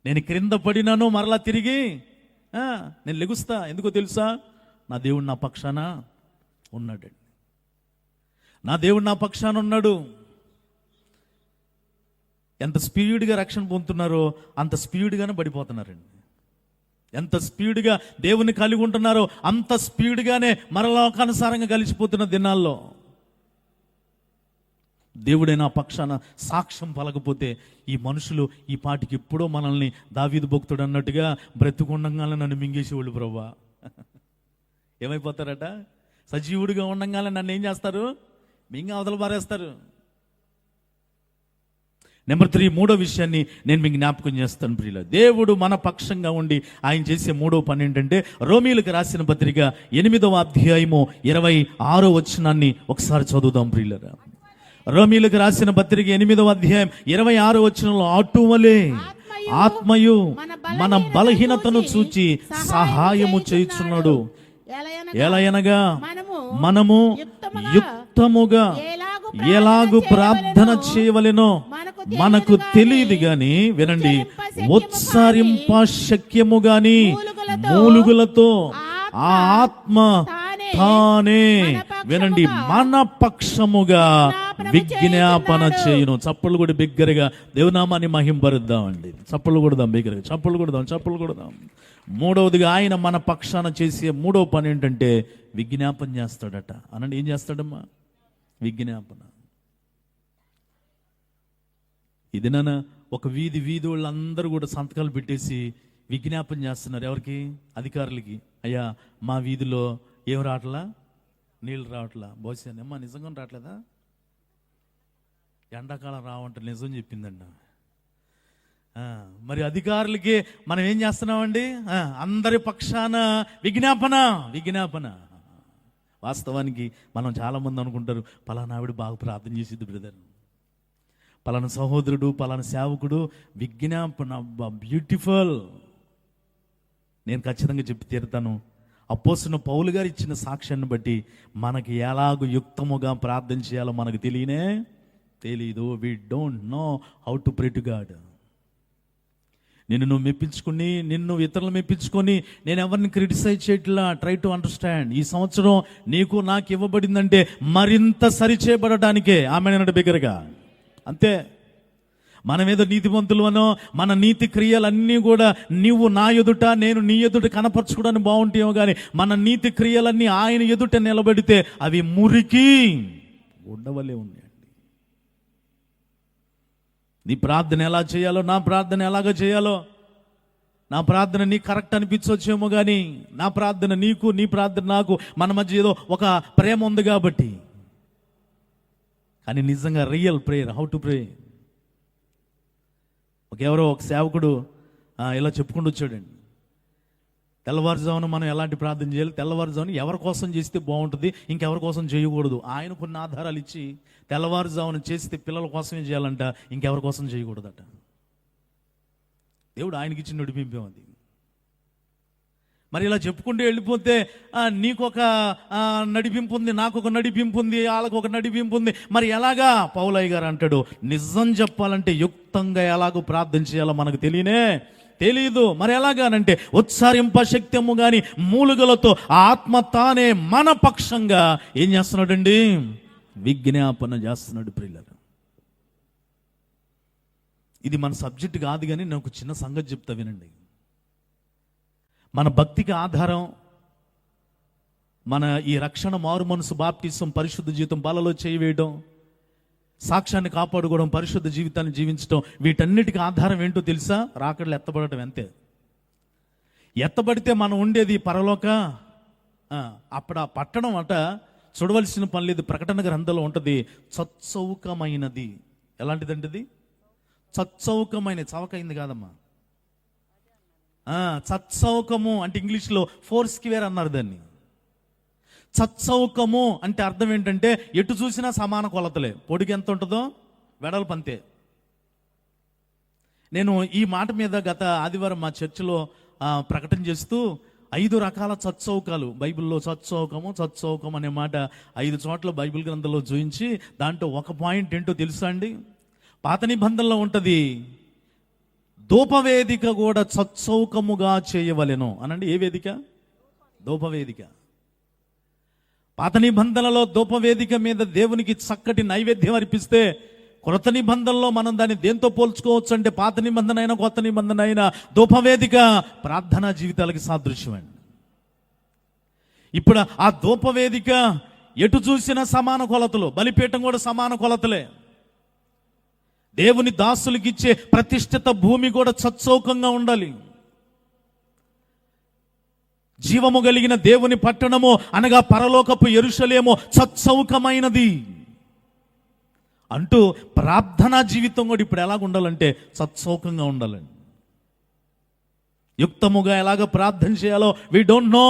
నేను క్రింద పడినను మరలా తిరిగి నేను లెగుస్తా. ఎందుకో తెలుసా? నా దేవుడు నా పక్షాన ఉన్నాడు. నా దేవుడు నా పక్షాన ఉన్నాడు. ఎంత స్పీడ్గా రక్షణ పొందుతున్నారో అంత స్పీడ్గానే పడిపోతున్నారండి. ఎంత స్పీడ్గా దేవుని కలిగి ఉంటున్నారో అంత స్పీడ్గానే మరలోకానుసారంగా కలిసిపోతున్న దినాల్లో దేవుడే నా పక్షాన సాక్ష్యం పలకపోతే ఈ మనుషులు ఈ పాటికి ఎప్పుడో మనల్ని దావీదు భక్తుడు అన్నట్టుగా బ్రతికుండంగానే నన్ను మింగేసేవాళ్ళు ప్రభువా. ఏమైపోతారట? సజీవుడిగా ఉండంగానే నన్ను ఏం చేస్తారు? మింగ అవతల పారేస్తారు. నెంబర్ 3, మూడో విషయాన్ని నేను మీకు జ్ఞాపకం చేస్తాను ప్రియుల. దేవుడు మన పక్షంగా ఉండి ఆయన చేసే మూడో పని ఏంటంటే రోమీయులకు రాసిన పత్రిక 8వ అధ్యాయము 26వ వచనాన్ని ఒకసారి చదువుదాం ప్రియులరా. రోమీయులకు రాసిన పత్రిక 8వ అధ్యాయం 26వ వచనంలో, అటువలే ఆత్మయు మన బలహీనతను చూచి సహాయము చేయుచున్నాడు. ఎలయనగా మనము యుక్తముగా ఎలాగు ప్రార్థన చేయవలెనో మనకు తెలియదు గాని, వినండి, ఉత్సారింప శక్యము గాని మూలుగులతో ఆ ఆత్మ తానే, వినండి, మన పక్షముగా విజ్ఞాపన చేయును. చప్పలు కూడా బిగ్గరగా దేవునామాన్ని మహింపరుద్దామండి. చప్పలు కొడదాం, బిగ్గరగా చప్పలు కొడదాం. మూడవదిగా ఆయన మన పక్షాన చేసే మూడో పని ఏంటంటే విజ్ఞాపన చేస్తాడట. అనండి, ఏం చేస్తాడమ్మా? విజ్ఞాపన. ఇది నాన్న ఒక వీధి వాళ్ళందరూ కూడా సంతకాలు పెట్టేసి విజ్ఞాపన చేస్తున్నారు. ఎవరికి? అధికారులకి. అయ్యా, మా వీధిలో ఏం రావట్లా, నీళ్ళు రావట్లా. బహుశా అమ్మా నిజంగా రావట్లేదా? ఎండాకాలం రావంట నిజం చెప్పిందండి. మరి అధికారులకి మనం ఏం చేస్తున్నామండి? అందరి పక్షాన విజ్ఞాపన. వాస్తవానికి మనం చాలామంది అనుకుంటారు, పలానా ఆవిడ బాగా ప్రార్థన చేసిద్ది బ్రదర్, పలానా సహోదరుడు, పలానా సేవకుడు విజ్ఞాపన బ్యూటిఫుల్. నేను ఖచ్చితంగా చెప్పి తీరుతాను, అపోస్తలుడైన పౌలు గారు ఇచ్చిన సాక్ష్యాన్ని బట్టి మనకి ఎలాగో యుక్తముగా ప్రార్థన చేయాలో మనకు తెలీదు. We don't know how to pray to God. నిన్ను ఇతరులు మెప్పించుకొని నేను ఎవరిని క్రిటిసైజ్ చేయట్లా. Try to understand. ఈ సంవత్సరం నీకు నాకు ఇవ్వబడిందంటే మరింత సరిచేయబడటానికే. ఆమె బిగ్గరగా అంతే. మనమేదో నీతిమంతులు అనో, మన నీతి క్రియలన్నీ కూడా నీవు నా ఎదుట నేను నీ ఎదుట కనపరచుకోవడానికి బాగుంటాయేమో, కానీ మన నీతి క్రియలన్నీ ఆయన ఎదుట నిలబడితే అవి మురికి ఉండవలే ఉన్నాయండి. నీ ప్రార్థన ఎలా చేయాలో, నా ప్రార్థన ఎలాగ చేయాలో, నా ప్రార్థన నీకు కరెక్ట్ అనిపించవచ్చేమో, కానీ నా ప్రార్థన నీకు, నీ ప్రార్థన నాకు, మన మధ్య ఏదో ఒక ప్రేమ ఉంది కాబట్టి. కానీ నిజంగా రియల్ ప్రేయర్, హౌ టు ప్రే. ఎవరో ఒక సేవకుడు ఇలా చెప్పుకుంటూ వచ్చాడండి, తెల్లవారుజామున మనం ఎలాంటి ప్రార్థన చేయాలి, తెల్లవారుజామున ఎవరి కోసం చేస్తే బాగుంటుంది, ఇంకెవరి కోసం చేయకూడదు. ఆయన కొన్ని ఆధారాలు ఇచ్చి తెల్లవారుజామున చేస్తే పిల్లల కోసమే చేయాలంట, ఇంకెవరి కోసం చేయకూడదట. దేవుడు ఆయనకి ఇచ్చిన నడిపింపేం అది. మరి ఇలా చెప్పుకుంటూ వెళ్ళిపోతే నీకొక నడిపింపు ఉంది, నాకు ఒక నడిపింపు ఉంది, వాళ్ళకు ఒక నడిపింపు ఉంది. మరి ఎలాగా? పౌలయ్య గారు అంటాడు, నిజం చెప్పాలంటే యుక్తంగా ఎలాగో ప్రార్థన చేయాలో మనకు తెలీదు. మరి ఎలాగానంటే ఉత్సారింప శక్త్యము గాని మూలుగలతో ఆత్మ తానే మన పక్షంగా ఏం చేస్తున్నాడండి? విజ్ఞాపన చేస్తున్నాడు. ప్రియులారా, ఇది మన సబ్జెక్ట్ కాదు, కానీ నేను ఒక చిన్న సంగతి చెప్తా వినండి. మన భక్తికి ఆధారం మన ఈ రక్షణ, మారు మనసు, బాప్టిజం, పరిశుద్ధ జీవితం, బలలో చేయి వేయడం, సాక్ష్యాన్ని కాపాడుకోవడం, పరిశుద్ధ జీవితాన్ని జీవించడం, వీటన్నిటికీ ఆధారం ఏంటో తెలుసా? రాకడలు ఎత్తబడటం. అంతే. ఎత్తబడితే మనం ఉండేది పరలోక. అప్పుడు ఆ పట్టణం చూడవలసిన పని లేదు. ప్రకటన గ్రంథంలో ఉంటుంది, చచ్చౌకమైనది. ఎలాంటిదంటే అది చచ్చౌకమైనది. చవకైంది కాదమ్మా. చచ్చౌకము అంటే ఇంగ్లీష్లో 4 స్క్వేర్ అన్నారు దాన్ని. చచ్చౌకము అంటే అర్థం ఏంటంటే ఎటు చూసినా సమాన కొలతలే. పొడికి ఎంత ఉంటుందో వెడల్పు అంతే. నేను ఈ మాట మీద గత ఆదివారం మా చర్చిలో ప్రకటన చేస్తూ 5 రకాల చచ్చౌకాలు, బైబిల్లో చచ్చౌకం అనే మాట 5 చోట్ల బైబిల్ గ్రంథంలో చూపించి, దాంట్లో ఒక పాయింట్ ఏంటో తెలుసా అండి? పాత నిబంధనలో ఉంటుంది, ధూపవేదిక కూడా చచ్చౌకముగా చేయవలెను అనండి. ఏ వేదిక? ధూపవేదిక. పాత నిబంధనలో ధూపవేదిక మీద దేవునికి చక్కటి నైవేద్యం అర్పిస్తే, కొత్త నిబంధనలో మనం దాన్ని దేంతో పోల్చుకోవచ్చు అంటే, పాత నిబంధన అయినా కొత్త నిబంధన అయినా ధూపవేదిక ప్రార్థనా జీవితాలకి సాదృశ్యం అండి. ఇప్పుడు ఆ ధూపవేదిక ఎటు చూసినా సమాన కొలతలు, బలిపీఠం కూడా సమాన కొలతలే. దేవుని దాసులకి ఇచ్చే ప్రతిష్ఠిత భూమి కూడా చచ్చౌకంగా ఉండాలి. జీవము కలిగిన దేవుని పట్టణము అనగా పరలోకపు యెరూషలేము చచ్చౌకమైనది అంటూ ప్రార్థనా జీవితం కూడా ఇప్పుడు ఎలాగ ఉండాలంటే చచ్చౌకంగా ఉండాలండి. యుక్తముగా ఎలాగ ప్రార్థన చేయాలో వి డోంట్ నో.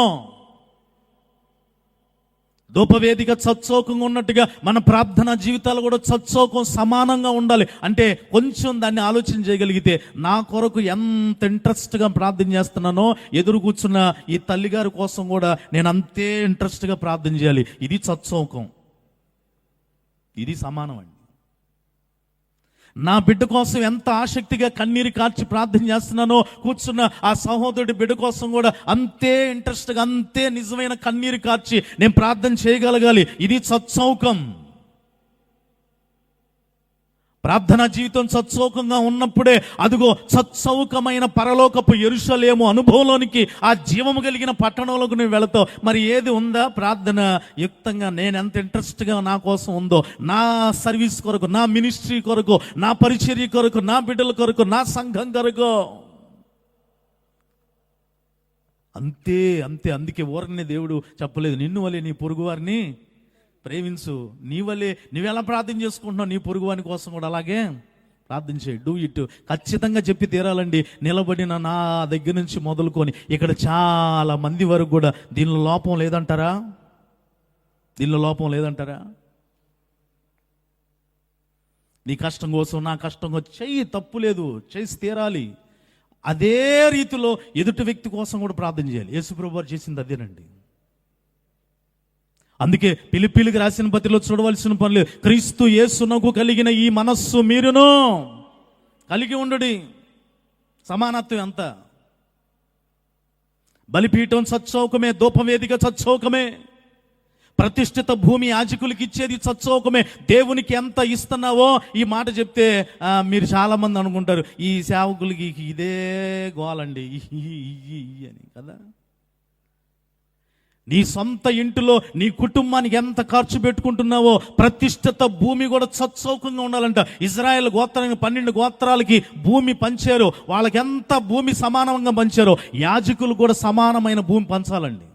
ధూపవేదిక చచ్చౌకంగా ఉన్నట్టుగా మన ప్రార్థనా జీవితాలు కూడా చచ్చౌకం సమానంగా ఉండాలి. అంటే కొంచెం దాన్ని ఆలోచన చేయగలిగితే, నా కొరకు ఎంత ఇంట్రెస్ట్గా ప్రార్థన చేస్తున్నానో ఎదురు కూర్చున్న ఈ తల్లిగారి కోసం కూడా నేను అంతే ఇంట్రెస్ట్గా ప్రార్థన చేయాలి. ఇది చచ్చౌకం, ఇది సమానం అండి. నా బిడ్డ కోసం ఎంత ఆసక్తిగా కన్నీరు కార్చి ప్రార్థన చేస్తున్నానో, కూర్చున్న ఆ సహోదరుడి బిడ్డ కోసం కూడా అంతే ఇంట్రెస్ట్గా, అంతే నిజమైన కన్నీరు కార్చి నేను ప్రార్థన చేయగలగాలి. ఇది సత్సౌకం. ప్రార్థనా జీవితం సత్సౌకంగా ఉన్నప్పుడే అదిగో సత్సౌకమైన పరలోకపు యెరూషలేము అనుభవంలోనికి, ఆ జీవము కలిగిన పట్టణంలోకి నువ్వు వెళతావు. మరి ఏది ఉందా? ప్రార్థన యుక్తంగా నేను ఎంత ఇంట్రెస్ట్గా నా కోసం ఉందో, నా సర్వీస్ కొరకు, నా మినిస్ట్రీ కొరకు, నా పరిచర్య కొరకు, నా బిడ్డల కొరకు, నా సంఘం కొరకు, అంతే అంతే. అందుకే ఊరనే దేవుడు చెప్పలేదు, నిన్ను వలె నీ పొరుగు వారిని ప్రేమించు. నీ వల్లే నువ్వెలా ప్రార్థన చేసుకుంటున్నావు, నీ పొరుగువాని కోసం కూడా అలాగే ప్రార్థన చేయి, డూ ఇట్. ఖచ్చితంగా చెప్పి తీరాలండి. నిలబడిన నా దగ్గర నుంచి మొదలుకొని ఇక్కడ చాలా మంది వరకు కూడా దీనిలో లోపం లేదంటారా? దీనిలో లోపం లేదంటారా? నీ కష్టం కోసం, నా కష్టం కోసం చెయ్యి, తప్పు లేదు, చేసి తీరాలి. అదే రీతిలో ఎదుటి వ్యక్తి కోసం కూడా ప్రార్థన చేయాలి. యేసుప్రభువు వారు చేసింది అదేనండి. అందుకే ఫిలిప్పీయులకు రాసిన పత్రికలో చూడవలసిన పని లేదు. క్రీస్తు యేసునకు కలిగిన ఈ మనస్సు మీరును కలిగి ఉండుడి. సమానత్వం ఎంత? బలిపీఠం సచ్చౌకమే, ధూపవేదిక సచ్చౌకమే, ప్రతిష్ఠిత భూమి యాజకులకి ఇచ్చేది సచ్చౌకమే. దేవునికి ఎంత ఇస్తున్నావో ఈ మాట చెప్తే మీరు చాలా మంది అనుకుంటారు ఈ సేవకులకి ఇదే గోలండి అని కదా. నీ సొంత ఇంటిలో నీ కుటుంబానికి ఎంత ఖర్చు పెట్టుకుంటున్నావో ప్రతిష్ఠిత భూమి కూడా సచ్చౌకంగా ఉండాలంట. ఇజ్రాయెల్ గోత్రానికి 12 గోత్రాలకి భూమి పంచారు. వాళ్ళకి ఎంత భూమి సమానంగా పంచారో యాజకులు కూడా సమానమైన భూమి పంచాలండి.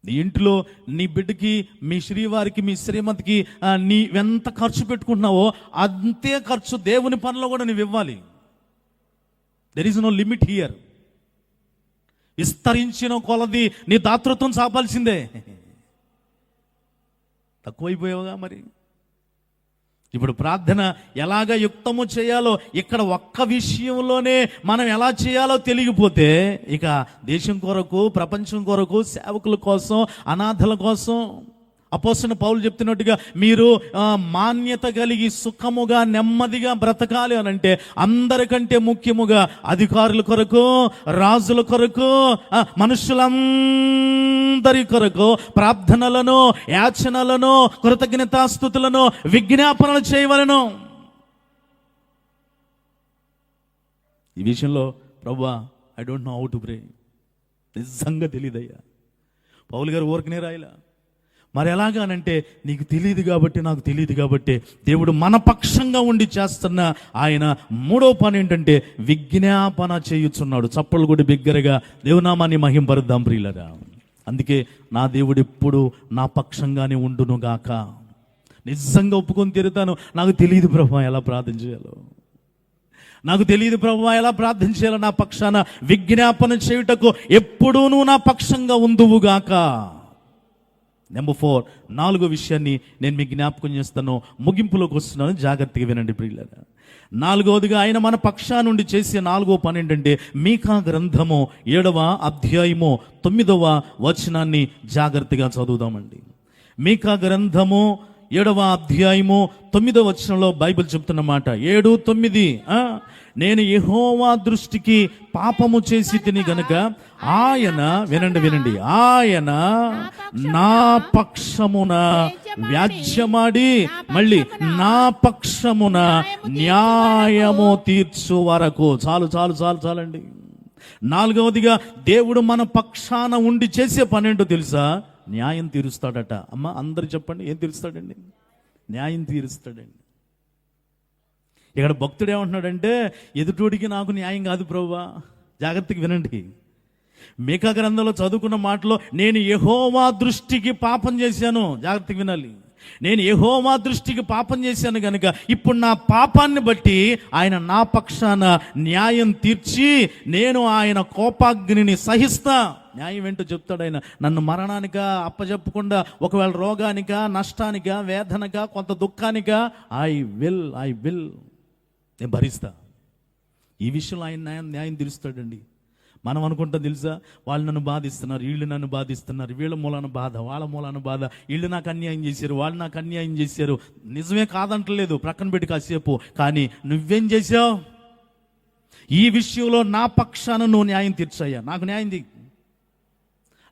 నీ ఇంట్లో నీ బిడ్డకి, మీ శ్రీవారికి, మీ శ్రీమతికి నీవెంత ఖర్చు పెట్టుకుంటున్నావో అంతే ఖర్చు దేవుని పనిలో కూడా నువ్వు ఇవ్వాలి. There is no limit here. విస్తరించిన కొలది నీ దాతృత్వం చాపాల్సిందే. తక్కువైపోయావుగా మరి. ఇప్పుడు ప్రార్థన ఎలాగ యుక్తము చేయాలో, ఇక్కడ ఒక్క విషయంలోనే మనం ఎలా చేయాలో తెలియకపోతే ఇక దేశం కొరకు, ప్రపంచం కొరకు, సేవకుల కోసం, అనాథల కోసం అపోస్తలుడైన పౌలు చెప్తున్నట్టుగా మీరు మాన్యత కలిగి సుఖముగా నెమ్మదిగా బ్రతకాలి అని అంటే అందరికంటే ముఖ్యముగా అధికారుల కొరకు, రాజుల కొరకు, మనుషులందరి కొరకు ప్రార్థనలను, యాచనలను, కృతజ్ఞతాస్తుతులను, విజ్ఞాపనలు చేయవలెను. ఈ విషయంలో ప్రభువా I don't know how to ప్రే, నిజంగా తెలియదయ్యా. పౌలు గారు ఊరికనే రాయలా. మరి ఎలాగానంటే నీకు తెలియదు కాబట్టి, నాకు తెలియదు కాబట్టి దేవుడు మన పక్షంగా ఉండి చేస్తున్న ఆయన 3వ పని ఏంటంటే విజ్ఞాపన చేయుచున్నాడు. చప్పలు కూడా బిగ్గరగా దేవునామాన్ని మహింపరుద్దాం ప్రియులరా. అందుకే నా దేవుడు ఎప్పుడు నా పక్షంగానే ఉండును గాక. నిజంగా ఒప్పుకొని తిరుగుతాను. నాకు తెలియదు ప్రభువా ఎలా ప్రార్థన చేయాలో, నాకు తెలియదు ప్రభువా ఎలా ప్రార్థన చేయాలో, నా పక్షాన విజ్ఞాపన చేయుటకు ఎప్పుడూ నువ్వు నా పక్షంగా ఉందువుగాక. నెంబర్ 4, 4వ విషయాన్ని నేను మీకు జ్ఞాపకం చేస్తాను. ముగింపులోకి వస్తున్నాను, జాగ్రత్తగా వినండి ప్రియులారా. 4వదిగా ఆయన మన పక్షా నుండి చేసే 4వ పని ఏంటంటే మీకా గ్రంథము 7వ అధ్యాయము 9వ వచనాన్ని జాగ్రత్తగా చదువుదామండి. మీకా గ్రంథము 7వ అధ్యాయము 9వ వచనంలో బైబిల్ చెప్తున్న మాట 7, 9. నేను యెహోవా దృష్టికి పాపము చేసి తిని గనుక ఆయన, వినండి, ఆయన నా పక్షమున వ్యాజ్యమాడి మళ్ళీ నా పక్షమున న్యాయము తీర్చు వరకు. చాలండి. 4వదిగా దేవుడు మన పక్షాన ఉండి చేసే పని ఏంటో తెలుసా? న్యాయం తీరుస్తాడట. అమ్మ అందరు చెప్పండి, ఏం తీరుస్తాడండి? న్యాయం తీరుస్తాడండి. ఇక్కడ భక్తుడు ఏమంటున్నాడంటే ఎదుటోడికి నాకు న్యాయం కాదు ప్రభువా. జాగ్రత్తగా వినండి. మీకా గ్రంథంలో చదువుకున్న మాటలో నేను యెహోవా దృష్టికి పాపం చేశాను. జాగ్రత్తగా వినాలి. నేను యెహోవా దృష్టికి పాపం చేశాను కనుక ఇప్పుడు నా పాపాన్ని బట్టి ఆయన నా పక్షాన న్యాయం తీర్చి నేను ఆయన కోపాగ్నిని సహిస్తా. న్యాయం ఏంటో చెప్తాడు ఆయన. నన్ను మరణానికా అప్పచెప్పకుండా, ఒకవేళ రోగానికా, నష్టానికా, వేదనగా, కొంత దుఃఖానికా ఐ విల్ నేను భరిస్తా. ఈ విషయంలో ఆయన న్యాయం తీరుస్తాడండి. మనం అనుకుంటాం తెలుసా, వాళ్ళు నన్ను బాధిస్తున్నారు, వీళ్ళు నన్ను బాధిస్తున్నారు, వీళ్ళ మూలాన బాధ, వాళ్ళ మూలాన బాధ, వీళ్ళు నాకు అన్యాయం చేశారు, వాళ్ళు నాకు అన్యాయం చేశారు. నిజమే కాదంటలేదు, ప్రక్కన పెట్టి కాసేపు. కానీ నువ్వేం చేశావు? ఈ విషయంలో నా పక్షాన నువ్వు న్యాయం తీర్చయ్యా, నాకు న్యాయం తీ.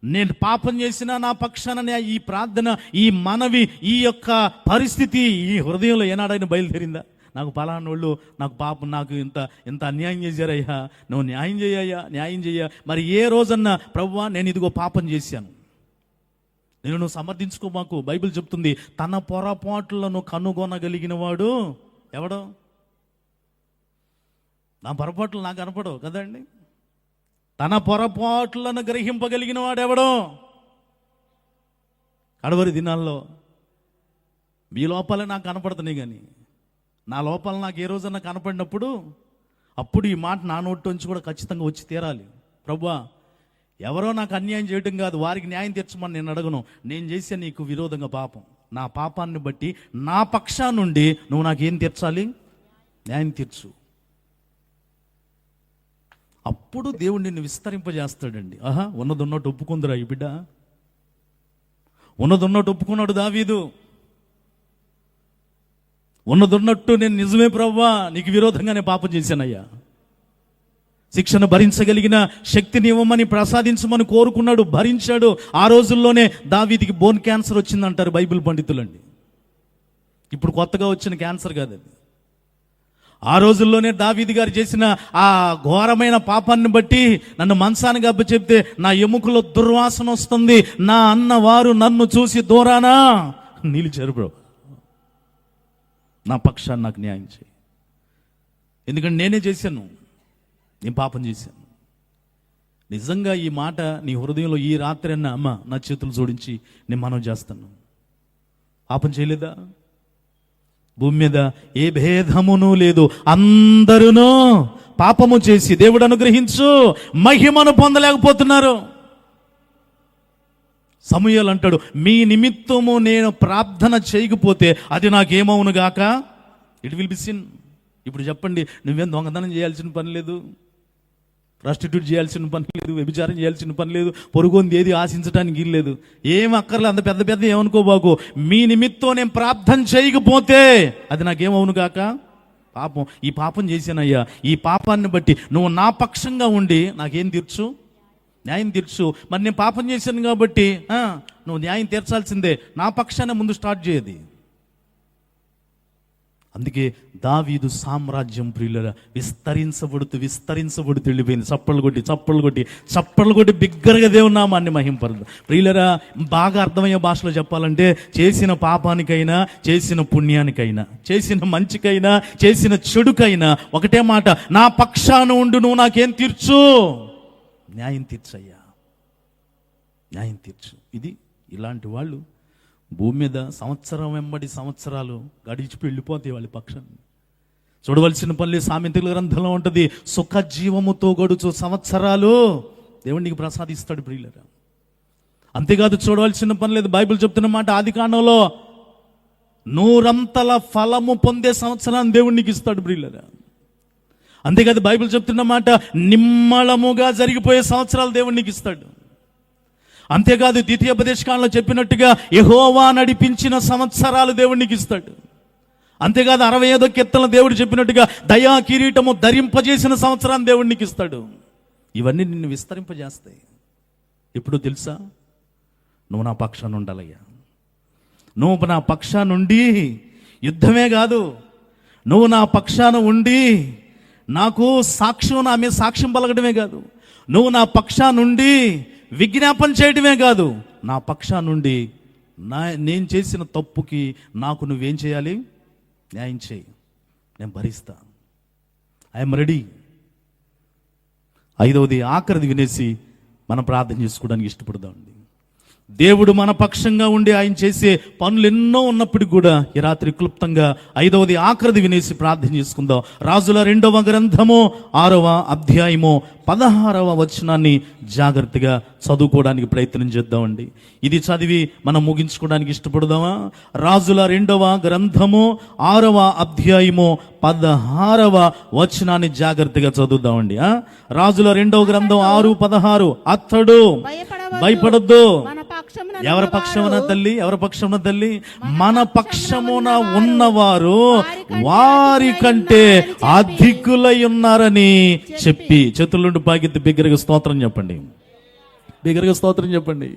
నేను పాపం చేసినా నా పక్షాన ఈ ప్రార్థన, ఈ మనవి, ఈ యొక్క పరిస్థితి ఈ హృదయంలో ఏనాడైనా బయలుదేరిందా? నాకు పలానోళ్ళు నాకు పాపం, నాకు ఇంత అన్యాయం చేశారయ్యా, నువ్వు న్యాయం చేయ. మరి ఏ రోజన్నా ప్రభువా నేను ఇదిగో పాపం చేశాను, నువ్వు సమర్థించుకో. మాకు బైబిల్ చెప్తుంది తన పొరపాట్లను కనుగొనగలిగిన వాడు ఎవడో? నా పొరపాట్లు నాకు కనపడవు కదండి. తన పొరపాట్లను గ్రహింపగలిగిన వాడు ఎవడో? కడవరి దినాల్లో మీ లోపాలే నాకు కనపడుతున్నాయి, కానీ నా లోపాలు నాకు ఏ రోజన్నా కనపడినప్పుడు అప్పుడు ఈ మాట నా నోట్లోంచి కూడా ఖచ్చితంగా వచ్చి తీరాలి. ప్రభువా, ఎవరో నాకు అన్యాయం చేయడం కాదు, వారికి న్యాయం తీర్చమని నేను అడగను. నేను చేసే నీకు విరోధంగా పాపం, నా పాపాన్ని బట్టి నా పక్షా నుండి నువ్వు నాకేం తీర్చాలి? న్యాయం తీర్చు. అప్పుడు దేవుడు నిన్ను విస్తరింపజేస్తాడండి. ఉన్నది ఉన్నట్టు ఒప్పుకుందిరా ఈ బిడ్డ, ఉన్నది ఉన్నట్టు ఒప్పుకున్నాడు దావీదు. ఉన్నదున్నట్టు నేను నిజమే ప్రభువా, నీకు విరోధంగానే పాపం చేశానయ్యా, శిక్షను భరించగలిగిన శక్తిని ఇవ్వమని ప్రసాదించమని కోరుకున్నాడు, భరించాడు. ఆ రోజుల్లోనే దావీదికి బోన్ క్యాన్సర్ వచ్చిందంటారు బైబిల్ పండితులండి. ఇప్పుడు కొత్తగా వచ్చిన క్యాన్సర్ కాదు అది. ఆ రోజుల్లోనే దావీదు గారు చేసిన ఆ ఘోరమైన పాపాన్ని బట్టి నన్ను మంచానికి అప్పచెప్తే నా ఎముకలో దుర్వాసన వస్తుంది, నా అన్నవారు నన్ను చూసి దూరానా నిలిచారు. బ్రో, నా పక్షాన్ని నాకు న్యాయం చేయి, ఎందుకంటే నేనే చేశాను, నేను పాపం చేశాను. నిజంగా ఈ మాట నీ హృదయంలో ఈ రాత్రి అన్న అమ్మ నా చేతులు జోడించి నేను మనవి చేస్తాను, పాపం చేయలేదా? భూమి మీద ఏ భేదమును లేదు, అందరూ పాపము చేసి దేవుడు అనుగ్రహించు మహిమను పొందలేకపోతున్నారు. సమూయేలు అంటాడు, మీ నిమిత్తము నేను ప్రార్థన చేయకపోతే అది నాకేమవును గాక, ఇట్ విల్ బి సిన్. ఇప్పుడు చెప్పండి, నువ్వేం దొంగతనం చేయాల్సిన పని లేదు, ప్రాస్టిట్యూట్ చేయాల్సిన పని లేదు, వ్యభిచారం చేయాల్సిన పని లేదు, పొరుగుంది ఏది ఆశించడానికి లేదు, ఏం అక్కర్లేదు, అంత పెద్ద పెద్ద ఏమనుకోబాకు. మీ నిమిత్తం నేను ప్రార్థన చేయకపోతే అది నాకేమవును గాక పాపం. ఈ పాపం చేశానయ్యా, ఈ పాపాన్ని బట్టి నువ్వు నా పక్షంగా ఉండి నాకేం తీర్చు? న్యాయం తీర్చు. మరి నేను పాపం చేశాను కాబట్టి నువ్వు న్యాయం తీర్చాల్సిందే, నా పక్షాన్ని ముందు స్టార్ట్ చేయది. అందుకే దావీదు సామ్రాజ్యం ప్రియులరా విస్తరించబడుతూ వెళ్ళిపోయింది. చప్పళ్ళు కొట్టి బిగ్గరగా దేవుని నామాన్ని మహింపరదు. ప్రియులరా, బాగా అర్థమయ్యే భాషలో చెప్పాలంటే చేసిన పాపానికైనా, చేసిన పుణ్యానికైనా, చేసిన మంచికైనా, చేసిన చెడుకైనా ఒకటే మాట, నా పక్షాన ఉండు, నువ్వు నాకేం తీర్చు? న్యాయం తీర్చయ్యా, న్యాయం తీర్చు. ఇది ఇలాంటి వాళ్ళు భూమి మీద సంవత్సరం వెంబడి సంవత్సరాలు గడిచిపోయి వెళ్ళిపోతాయి వాళ్ళ పక్షాన్ని. చూడవలసిన పనులు సామెతల గ్రంథంలో ఉంటుంది, సుఖ జీవముతో గడుచు సంవత్సరాలు దేవుడు నీకు ప్రసాదిస్తాడు ప్రియులరా. అంతేకాదు, చూడవలసిన పని లేదు, బైబిల్ చెప్తున్న మాట ఆదికాండంలో 100 ఫలము పొందే సంవత్సరాన్ని దేవుడు నీకు ఇస్తాడు ప్రియులరా. అంతేకాదు, బైబిల్ చెప్తున్న మాట నిమ్మళముగా జరిగిపోయే సంవత్సరాలు దేవుడు నీకు ఇస్తాడు. అంతేకాదు, ద్వితీయోపదేశకాండంలో చెప్పినట్టుగా యెహోవా నడిపించిన సంవత్సరాలు దేవుడు నీకు ఇస్తాడు. అంతేకాదు, 65వ కీర్తనలో దేవుడు చెప్పినట్టుగా దయా కిరీటము ధరింపజేసిన సంవత్సరాన్ని దేవుడు నీకు ఇస్తాడు. ఇవన్నీ నిన్ను విస్తరింపజేస్తాయి. ఎప్పుడు తెలుసా? నువ్వు నా పక్షాన ఉండాలయ్యా. నువ్వు నా పక్షానుండి యుద్ధమే కాదు, నువ్వు నా పక్షాన ఉండి నాకు నా మీద సాక్ష్యం పలకడమే కాదు, నువ్వు నా పక్షానుండి విజ్ఞాపన చేయడమే కాదు, నా పక్షానుండి నేను చేసిన తప్పుకి నాకు నువ్వేం చేయాలి? న్యాయం చేయి, నేను భరిస్తా, ఐఎమ్ రెడీ. 5వది ఆఖరిది వినేసి మనం ప్రార్థన చేసుకోవడానికి ఇష్టపడదామండి. దేవుడు మన పక్షంగా ఉండి ఆయన చేసే పనులు ఎన్నో ఉన్నప్పటికీ కూడా ఈ రాత్రి క్లుప్తంగా 5వది ఆఖరిది వినేసి ప్రార్థన చేసుకుందాం. రాజుల 2వ గ్రంథము 6వ అధ్యాయము 16వ వచనాన్ని జాగ్రత్తగా చదువుకోవడానికి ప్రయత్నం చేద్దామండి. ఇది చదివి మనం ముగించుకోవడానికి ఇష్టపడదామా? రాజుల 2వ గ్రంథము 6వ అధ్యాయము 16వ వచనాన్ని జాగ్రత్తగా చదువుదామండి. రాజుల 2వ గ్రంథం 6:16, అతడు భయపడొద్దు. ఎవరి పక్షమున తల్లి? ఎవరి పక్షమున తల్లి? మన పక్షమున ఉన్నవారు వారి కంటే అధికులై ఉన్నారని చెప్పి, చేతులుండి పాకెత్తి బిగ్గరగా స్తోత్రం చెప్పండి, బిగ్గరగా స్తోత్రం చెప్పండి.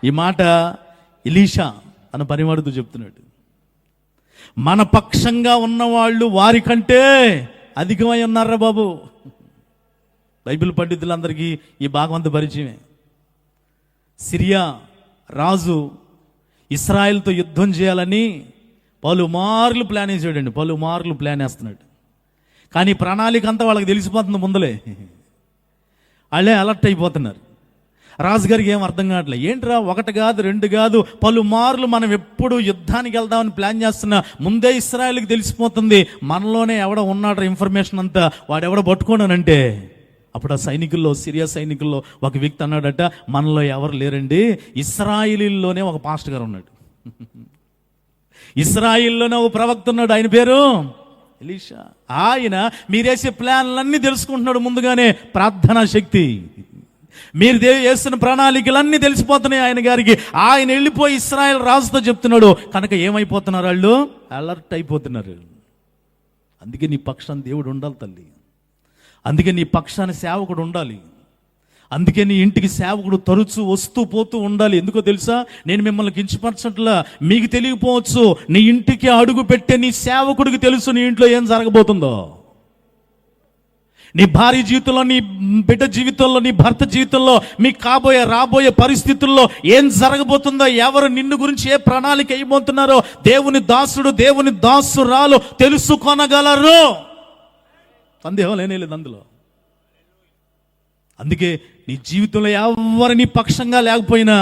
ఈ మాట ఎలీషా అన్న పరిమాడుతూ చెప్తున్నాడు. మన పక్షంగా ఉన్నవాళ్ళు వారి కంటే అధికమై ఉన్నారా బాబు. బైబిల్ పండితులందరికీ ఈ భాగం అంత పరిచయమే. సిరియా రాజు ఇస్రాయేల్తో యుద్ధం చేయాలని పలుమార్లు ప్లాన్ వేసాడండి, పలుమార్లు ప్లాన్ వేస్తున్నాడు. కానీ ప్రణాళిక అంతా వాళ్ళకి తెలిసిపోతుంది ముందలే, వాళ్ళే అలర్ట్ అయిపోతున్నారు. రాజుగారికి ఏం అర్థం కావట్లేదు. ఏంట్రా, ఒకటి కాదు రెండు కాదు పలుమార్లు మనం ఎప్పుడు యుద్ధానికి వెళ్దామని ప్లాన్ చేస్తున్నా ముందే ఇశ్రాయేలుకి తెలిసిపోతుంది మనలోనే ఎవడ ఉన్నాడు ఇన్ఫర్మేషన్ అంతా, వాడెవడ పట్టుకోనంటే అప్పుడు ఆ సైనికుల్లో, సిరియా సైనికుల్లో ఒక వ్యక్తి అన్నాడట, మనలో ఎవరు లేరండి, ఇశ్రాయేలీల్లోనే ఒక పాస్టర్ గారు ఉన్నాడు, ఇశ్రాయేల్లోనే ఒక ప్రవక్త ఉన్నాడు, ఆయన పేరు ఎలీషా. ఆయన మీరేసే ప్లాన్లన్నీ తెలుసుకుంటున్నాడు ముందుగానే, ప్రార్థనా శక్తి, మీరు వేస్తున్న ప్రణాళికలన్నీ తెలిసిపోతున్నాయి ఆయన గారికి. ఆయన వెళ్ళిపోయి ఇశ్రాయేల్ రాజుతో చెప్తున్నాడు కనుక ఏమైపోతున్నారు వాళ్ళు, అలర్ట్ అయిపోతున్నారు. అందుకే నీ పక్షాన్ని దేవుడు ఉండాలి తల్లి, అందుకే నీ పక్షాన్ని సేవకుడు ఉండాలి, అందుకే నీ ఇంటికి సేవకుడు తరచూ వస్తూ పోతూ ఉండాలి. ఎందుకో తెలుసా, నేను మిమ్మల్ని కించపరచట్లా, మీకు తెలియకపోవచ్చు, నీ ఇంటికి అడుగు పెట్టే నీ సేవకుడికి తెలుసు నీ ఇంట్లో ఏం జరగబోతుందో. నీ భార్య జీవితంలో, నీ బిడ్డ జీవితంలో, నీ భర్త జీవితంలో, మీకు కాబోయే రాబోయే పరిస్థితుల్లో ఏం జరగబోతుందో, ఎవరు నిన్ను గురించి ఏ ప్రణాళిక అయిపోతున్నారో దేవుని దాసుడు, దేవుని దాసురాలు తెలుసుకొనగలరు. సందేహం లేనేలేదు అందులో. అందుకే నీ జీవితంలో ఎవరు నీ పక్షంగా లేకపోయినా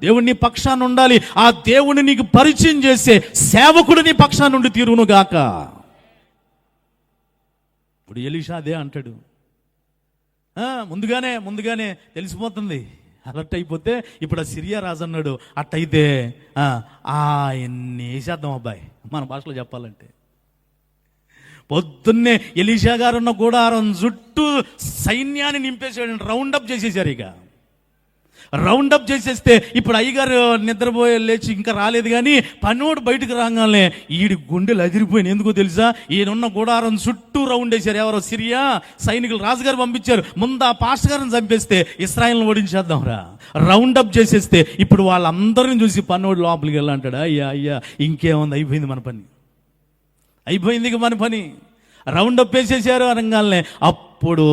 దేవుడు నీ పక్షాన్ని ఉండాలి. ఆ దేవుడిని నీకు పరిచయం చేసే సేవకుడు నీ పక్షాన్ని ఉండి తీరును గాక. ఇప్పుడు ఎలీషా అదే అంటాడు, ముందుగానే తెలిసిపోతుంది, అలర్ట్ అయిపోతే. ఇప్పుడు ఆ సిరియా రాజు అన్నాడు, అట్టయితే ఆయన్ని వేసేద్దాం అబ్బాయి, మన భాషలో చెప్పాలంటే. పొద్దున్నే ఎలీషా గారు ఉన్న గుడారం చుట్టూ సైన్యాన్ని నింపేసాడు, రౌండప్ చేసేసారు. ఇక రౌండప్ చేసేస్తే ఇప్పుడు అయ్యగారు నిద్రపోయే లేచి ఇంకా రాలేదు, కానీ పనోడు బయటకు రాగానే ఈడి గుండెలు అదిరిపోయినాయి. ఎందుకో తెలుసా, ఈయనున్న గుడారం చుట్టూ రౌండ్ వేశారు. ఎవరో సిరియా సైనికులు రాజుగారు పంపించారు, ముందు ఆ పాస్టర్ గారిని చంపేస్తే ఇశ్రాయేల్ని ఓడించేద్దాం రా. రౌండప్ చేసేస్తే ఇప్పుడు వాళ్ళందరిని చూసి పనోడు లోపలికి వెళ్ళంటాడు, అయ్యా ఇంకేముంది, అయిపోయింది మన పని, అయిపోయింది ఇక మన పని. రౌండప్ వేసేసారు అనగానే అప్పుడు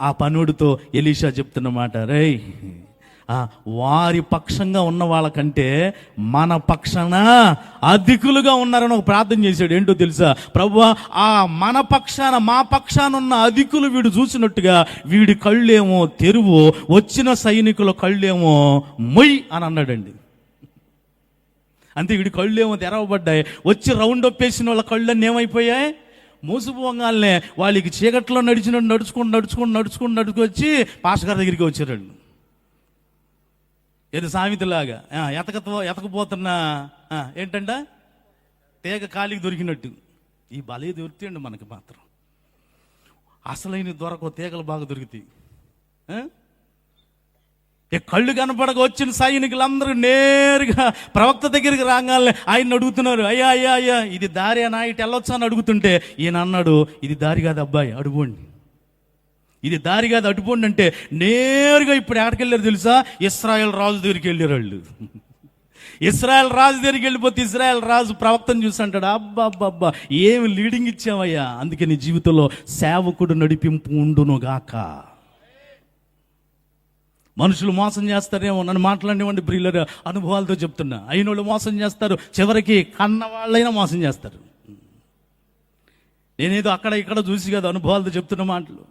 ఆ పనుడితో ఎలీషా చెప్తున్నమాట, రేయ్ వారి పక్షంగా ఉన్న వాళ్ళకంటే మన పక్షాన అధికులుగా ఉన్నారని ఒక ప్రార్థన చేశాడు. ఏంటో తెలుసా, ప్రభువా ఆ మన పక్షాన, మా పక్షాన ఉన్న అధికులు వీడు చూసినట్టుగా వీడి కళ్ళేమో తెరువు, వచ్చిన సైనికుల కళ్ళేమో మొయ్ అని అన్నాడండి. అంతే, వీడి కళ్ళేమో తెరవబడ్డాయి. వచ్చి రౌండ్ అప్ వేసిన వాళ్ళ కళ్ళన్నీ ఏమైపోయాయి, మూసిపోగానే వాళ్ళకి చీకట్లో నడుచుకుంటూ వచ్చి పాస్టర్ గారి దగ్గరికి వచ్చారండి. ఏది సామెతలాగా ఎతకపోతున్న ఏంటంట తీగ కాలికి దొరికినట్టు. ఈ బలే దొరికితేండి మనకి మాత్రం, అసలైన దొరకవు, తీగలు బాగా దొరుకుతాయి. కళ్ళు కనపడక వచ్చిన సైనికులందరూ నేరుగా ప్రవక్త దగ్గరికి రాగానే ఆయన అడుగుతున్నారు, అయ్యా ఇది దారి అనా, ఇటు వెళ్ళొచ్చా అని అడుగుతుంటే ఈయన అన్నాడు, ఇది దారి కాదు అబ్బాయి, అడుగుండి, ఇది దారి కాదు అడుగుండి అంటే నేరుగా ఇప్పుడు ఎక్కడికి వెళ్ళారు తెలుసా, ఇశ్రాయేల్ రాజు దగ్గరికి వెళ్ళారు వాళ్ళు. ఇశ్రాయేల్ రాజు దగ్గరికి వెళ్ళిపోతే ఇశ్రాయేల్ రాజు ప్రవక్తను చూసి అంటాడు, అబ్బా ఏమి లీడింగ్ ఇచ్చావయ్యా, అందుకే నీ జీవితంలో సేవకుడు నడిపింపు ఉండును గాక. మనుషులు మోసం చేస్తారేమో, నన్ను మాట్లాడినవ్వండి ప్రియుల అనుభవాలతో చెప్తున్నా. అయినోళ్ళు మోసం చేస్తారు, చివరికి కన్న వాళ్ళైనా మోసం చేస్తారు. నేనేదో అక్కడ ఇక్కడ చూసి కదా అనుభవాలతో చెప్తున్న మాటలు,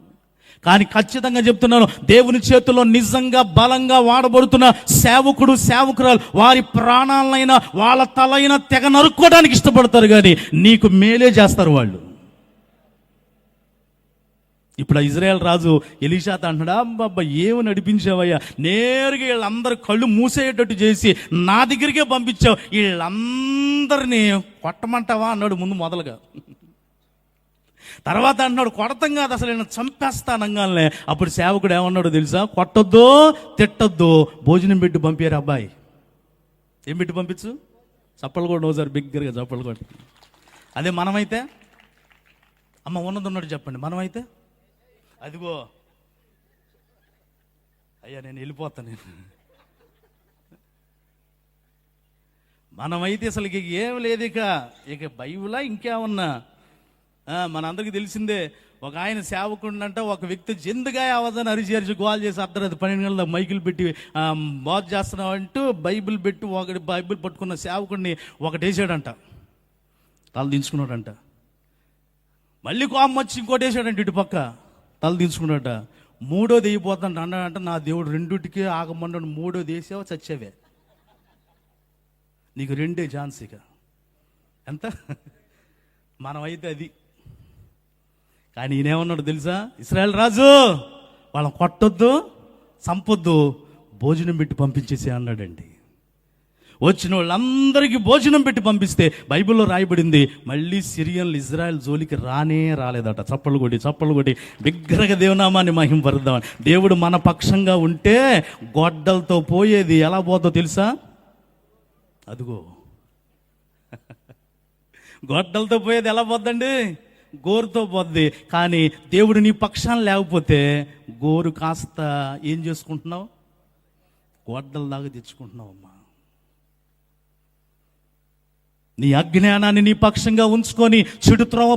కానీ ఖచ్చితంగా చెప్తున్నాను, దేవుని చేతుల్లో నిజంగా బలంగా వాడబడుతున్న సేవకుడు, సేవకురాలు వారి ప్రాణాలైనా వాళ్ళ తలైనా తెగ నరుక్కోవడానికి ఇష్టపడతారు, కానీ నీకు మేలే చేస్తారు వాళ్ళు. ఇప్పుడు ఆ ఇజ్రాయెల్ రాజు ఎలీషాతో అంటున్నాడు, అబ్బా ఏమి నడిపించావయ్యా, నేరుగా వీళ్ళందరూ కళ్ళు మూసేటట్టు చేసి నా దగ్గరికే పంపించావు, వీళ్ళందరినీ కొట్టమంటావా అన్నాడు ముందు మొదలుగా. తర్వాత అన్నాడు, కొడతాం కాదు అసలు నేను చంపేస్తానంగానే. అప్పుడు సేవకుడు ఏమన్నాడు తెలుసా, కొట్టొద్దు తిట్టొద్దు, భోజనం పెట్టి పంపారు. అబ్బాయి ఏం పెట్టి పంపించు, చప్పలు కూడా ఒకసారి బిగ్గరగా చప్పలు కొట్టి. అదే మనమైతే, అమ్మ ఉన్నది ఉన్నాడు చెప్పండి, మనమైతే అదిగో అయ్యా నేను వెళ్ళిపోతాను. మనమైతే అసలు ఏం లేదు, ఇక బైబిలా ఇంకేమన్నా. మనందరికీ తెలిసిందే, ఒక ఆయన సేవకుండంట, ఒక వ్యక్తి జందుగా అవదని అరిచి గోల్ చేసి అర్ధరాత్రి 12 గంటల మైకులు పెట్టి బాధ చేస్తున్నావు అంటూ బైబిల్ పెట్టి ఒకటి బైబిల్ పట్టుకున్న సేవకుడిని ఒకటి వేసాడంట, తల దించుకున్నాడంట. మళ్ళీ కోపం వచ్చి ఇంకోటి వేసాడంట, ఇటు పక్క తల దించుకున్నాడట. మూడోది వేయిపోతాను అన్నాడంటే నా దేవుడు రెండుటికి ఆగమన్నాడు. మూడోది వేసావో చచ్చేవే, నీకు రెండే ఛాన్స్. ఇక ఎంత మనమైతే అది. కానీ ఈయనేమన్నాడు తెలుసా? ఇశ్రాయేల్ రాజు వాళ్ళని కొట్టొద్దు, చంపొద్దు, భోజనం పెట్టి పంపించేసి అన్నాడండి. వచ్చిన వాళ్ళందరికీ భోజనం పెట్టి పంపిస్తే బైబిల్లో రాయబడింది, మళ్ళీ సిరియన్లు ఇజ్రాయెల్ జోలికి రాలేదట. చప్పలు కొట్టి బిగ్గరగా దేవునామాన్ని మహింపరుద్దామని. దేవుడు మన పక్షంగా ఉంటే గొడ్డలతో పోయేది ఎలా పోతుందో తెలుసా? అదిగో గొడ్డలతో పోయేది ఎలా పోద్దండి? గోరుతో పోద్ది. కానీ దేవుడు నీ పక్షాన్ని లేకపోతే గోరు కాస్త ఏం చేసుకుంటున్నావు? గొడ్డలలాగా తెచ్చుకుంటున్నావు అమ్మా. నీ అజ్ఞానాన్ని నీ పక్షంగా ఉంచుకొని చెడు త్రోవ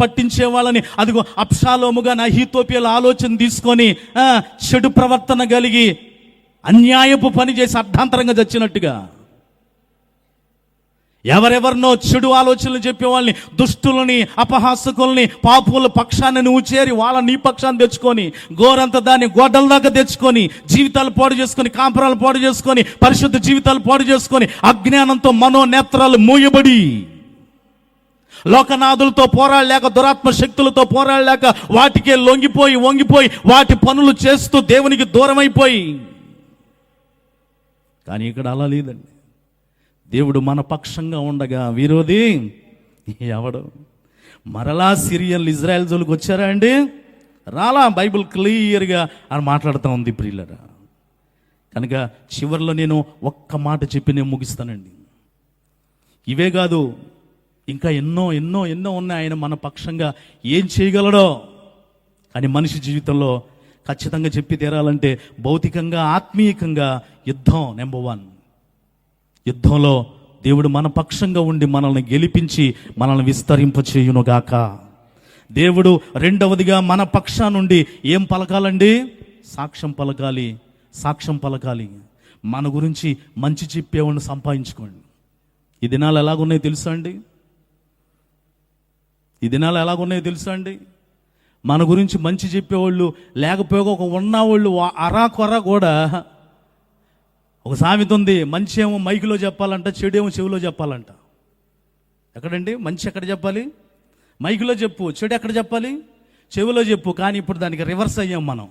పట్టించే వాళ్ళని, అదిగో అబ్షాలోముగా అహీతోపెల ఆలోచన తీసుకొని చెడు ప్రవర్తన కలిగి అన్యాయపు పని చేసి అర్ధాంతరంగా చచ్చినట్టుగా ఎవరెవరినో చెడు ఆలోచనలు చెప్పేవాళ్ళని, దుష్టులని, అపహాసకుల్ని, పాపుల పక్షాన్ని నువ్వు చేరి వాళ్ళ నీ పక్షాన్ని తెచ్చుకొని గోరంత దాన్ని గొడ్డల దాకా తెచ్చుకొని జీవితాలు పాడు చేసుకొని, కాపురాలు పాడు చేసుకొని, పరిశుద్ధ జీవితాలు పాడు చేసుకొని, అజ్ఞానంతో మనోనేత్రాలు మూయబడి లోకనాథులతో పోరాడలేక, దురాత్మ శక్తులతో పోరాడలేక వాటికే వంగిపోయి వాటి పనులు చేస్తూ దేవునికి దూరమైపోయి. కానీ ఇక్కడ అలా లేదండి. దేవుడు మన పక్షంగా ఉండగా విరోధి ఎవడు? మరలా సిరియన్లు ఇజ్రాయెల్ జోలికి వచ్చారా అండి? రాలా. బైబిల్ క్లియర్గా అని మాట్లాడుతూ ఉంది ప్రియులరా. కనుక చివరిలో నేను ఒక్క మాట చెప్పి నేను ముగిస్తానండి. ఇవే కాదు, ఇంకా ఎన్నో ఎన్నో ఎన్నో ఉన్నాయి ఆయన మన పక్షంగా ఏం చేయగలడో. కానీ మనిషి జీవితంలో ఖచ్చితంగా చెప్పి తీరాలంటే భౌతికంగా, ఆత్మీయంగా యుద్ధం నెంబర్ 1. యుద్ధంలో దేవుడు మన పక్షంగా ఉండి మనల్ని గెలిపించి మనల్ని విస్తరింపచేయునుగాక. దేవుడు రెండవదిగా మన పక్షా నుండి ఏం పలకాలండి? సాక్ష్యం పలకాలి. మన గురించి మంచి చెప్పేవాడిని సంపాదించుకోండి. ఈ దినాలు ఎలాగున్నాయో తెలుసా అండి? మన గురించి మంచి చెప్పేవాళ్ళు లేకపోతే ఒక ఉన్నవాళ్ళు అరాకొర కూడా. ఒక సామెత ఉంది, మంచి ఏమో మైకులో చెప్పాలంట, చెడు ఏమో చెవిలో చెప్పాలంట. ఎక్కడండి? మంచి ఎక్కడ చెప్పాలి? మైకులో చెప్పు. చెడు ఎక్కడ చెప్పాలి? చెవిలో చెప్పు. కానీ ఇప్పుడు దానికి రివర్స్ అయ్యాం మనం.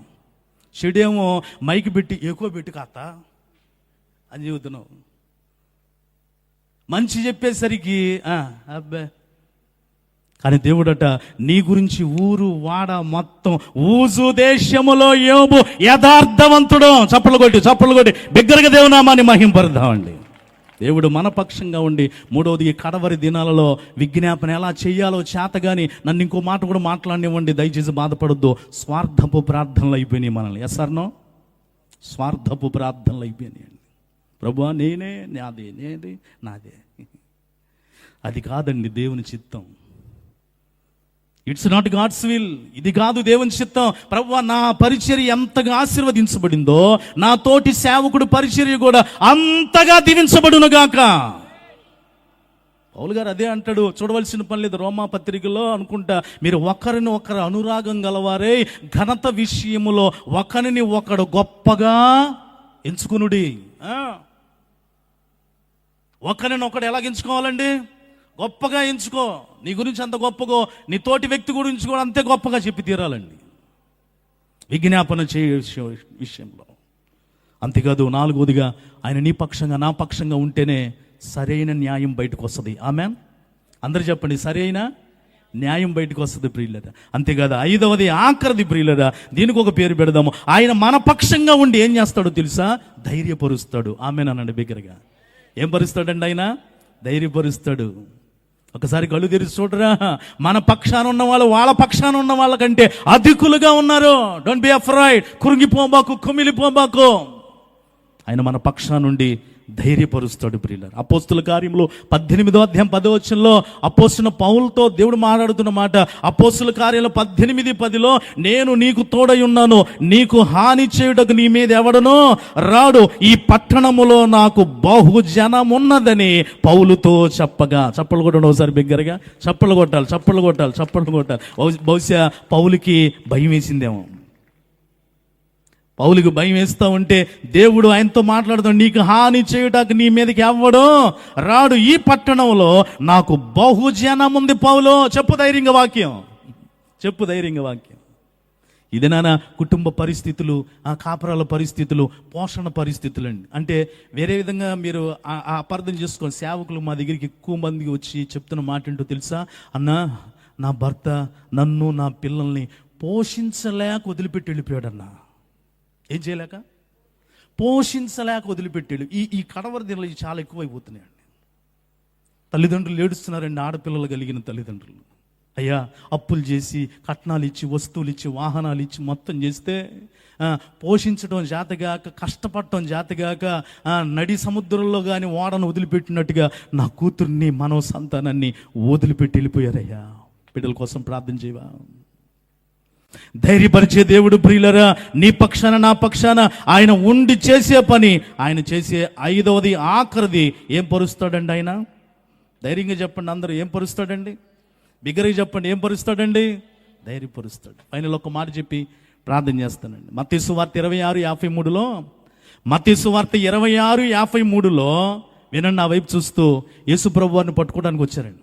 చెడేమో మైకి పెట్టి ఎక్కువ పెట్టి కాత అని చెబుతున్నావు. మంచి చెప్పేసరికి అబ్బే. కానీ దేవుడట నీ గురించి ఊరు వాడ మొత్తం, ఊజు దేశములో యోబు యథార్థవంతుడు. చప్పలు కొట్టి బిగ్గరగా దేవునామాన్ని మహింపరుద్దామండి. దేవుడు మన పక్షంగా ఉండి మూడవది, ఈ కడవరి దినాలలో విజ్ఞాపన ఎలా చేయాలో చేతగాని నన్ను ఇంకో మాట కూడా మాట్లాడినివ్వండి, దయచేసి బాధపడొద్దు. స్వార్థపు ప్రార్థనలు అయిపోయినాయి మనల్ని. ఎస్ఆర్నో? స్వార్థపు ప్రార్థనలు అయిపోయినాయండి. ప్రభువా నేనే, నాదే. అది కాదండి దేవుని చిత్తం. It's not God's will. ఇది కాదు దేవుని చిత్తం. ప్రభువా నా పరిచర్య ఎంతగా ఆశీర్వదించబడిందో నా తోటి సేవకుడు పరిచర్య కూడా అంతగా దీవించబడునుగాక. పౌలు గారు అదే అంటాడు. చూడవలసిన పని లేదు. రోమా పత్రికలో అనుకుంటా, మీరు ఒకరిని ఒకరు అనురాగం గలవారే, ఘనత విషయములో ఒకరిని ఒకడు గొప్పగా ఎంచుకునుడి. ఒకరిని ఒకడు ఎలాగ ఎంచుకోవాలండి? గొప్పగా ఎంచుకో. నీ గురించి అంత గొప్పగో, నీ తోటి వ్యక్తి గురించి కూడా అంతే గొప్పగా చెప్పి తీరాలండి విజ్ఞాపన చేయ విషయంలో. అంతేకాదు, 4వదిగా ఆయన నీ పక్షంగా నా పక్షంగా ఉంటేనే సరైన న్యాయం బయటకు వస్తుంది. ఆమేన్. అందరు చెప్పండి, సరైన న్యాయం బయటకు వస్తుంది ప్రియులరా. అంతేకాదు, 5వది ఆఖరిది ప్రియులరా, దీనికి ఒక పేరు పెడదాము. ఆయన మన పక్షంగా ఉండి ఏం చేస్తాడో తెలుసా? ధైర్యపరుస్తాడు. ఆమేన్ అనండి బిగ్గరగా. ఏం పరుస్తాడండి ఆయన? ధైర్యపరుస్తాడు. ఒకసారి కళ్ళు తెరిచి చూడరా, మన పక్షాన ఉన్న వాళ్ళు వాళ్ళ పక్షాన ఉన్న వాళ్ళకంటే అధికులుగా ఉన్నారు. Don't be afraid. కుమిలిపోబాకు. ఆయన మన పక్షానుండి ధైర్యపరుస్తాడు ప్రియులారా. అపోస్తుల కార్యంలో 18వ అధ్యాయం 10వ వచనంలో అపోస్తున్న పౌలుతో దేవుడు మాట్లాడుతున్న మాట, అపోస్తుల కార్యంలో 18:10లో నేను నీకు తోడై ఉన్నాను, నీకు హాని చేయుటకు నీ మీద ఎవడనో రాడు, ఈ పట్టణములో నాకు బహుజనమున్నదని పౌలుతో చెప్పగా. చప్పలు కొట్టండి ఒకసారి బిగ్గరగా, చప్పలు కొట్టాలి, చప్పలు కొట్టాలి, చప్పలు కొట్టాలి. బహుశా పౌలుకి భయం వేసిందేమో. పౌలుకి భయం వేస్తూ ఉంటే దేవుడు ఆయనతో మాట్లాడుతాడు, నీకు హాని చేయుటకు నీ మీదకి ఎవ్వడో రాడు, ఈ పట్టణంలో నాకు బహుజనం ఉంది పౌలు. చెప్పు ధైర్యంగా వాక్యం, చెప్పు ధైర్యంగా వాక్యం. ఇది నాన్న కుటుంబ పరిస్థితులు, ఆ కాపురాల పరిస్థితులు, పోషణ పరిస్థితులు అండి. అంటే వేరే విధంగా మీరు అపార్థం చేసుకోండి. సేవకులు మా దగ్గరికి ఎక్కువ మందికి వచ్చి చెప్తున్న మాట ఏంటో తెలుసా? అన్నా, నా భర్త నన్ను నా పిల్లల్ని పోషించలేక వదిలిపెట్టి వెళ్ళిపోయాడన్నా. ఏం చేయలేక? పోషించలేక వదిలిపెట్టాడు. ఈ కడవర దినలు చాలా ఎక్కువైపోతున్నాయండి. తల్లిదండ్రులు ఏడుస్తున్నారండి, ఆడపిల్లలు కలిగిన తల్లిదండ్రులు. అయ్యా, అప్పులు చేసి కట్నాలు ఇచ్చి వస్తువులు ఇచ్చి వాహనాలు ఇచ్చి మొత్తం చేస్తే పోషించడం జాతగాక, కష్టపడటం జాతగాక నడి సముద్రంలో కానీ ఓడను వదిలిపెట్టినట్టుగా నా కూతుర్ని మనవ సంతానాన్ని వదిలిపెట్టి వెళ్ళిపోయారయ్యా. బిడ్డల కోసం ప్రార్థన చేయవా? ధైర్యపరిచే దేవుడు ప్రియులరా, నీ పక్షాన నా పక్షాన ఆయన ఉండి చేసే పని, ఆయన చేసే 5వది ఆఖరిది ఏం పరుస్తాడండి? ఆయన ధైర్యంగా చెప్పండి అందరూ, ఏం పరుస్తాడండి? బిగ్గరగా చెప్పండి, ఏం పరుస్తాడండి? ధైర్యపరుస్తాడు. ఫైనల్ ఒక మాట చెప్పి ప్రార్థన చేస్తానండి. మత్తయి సువార్త 26:53లో, మత్తయి సువార్త 26:53లో వినండి, నా వైపు చూస్తూ యేసు ప్రభు వారిని పట్టుకోవడానికి వచ్చారండి.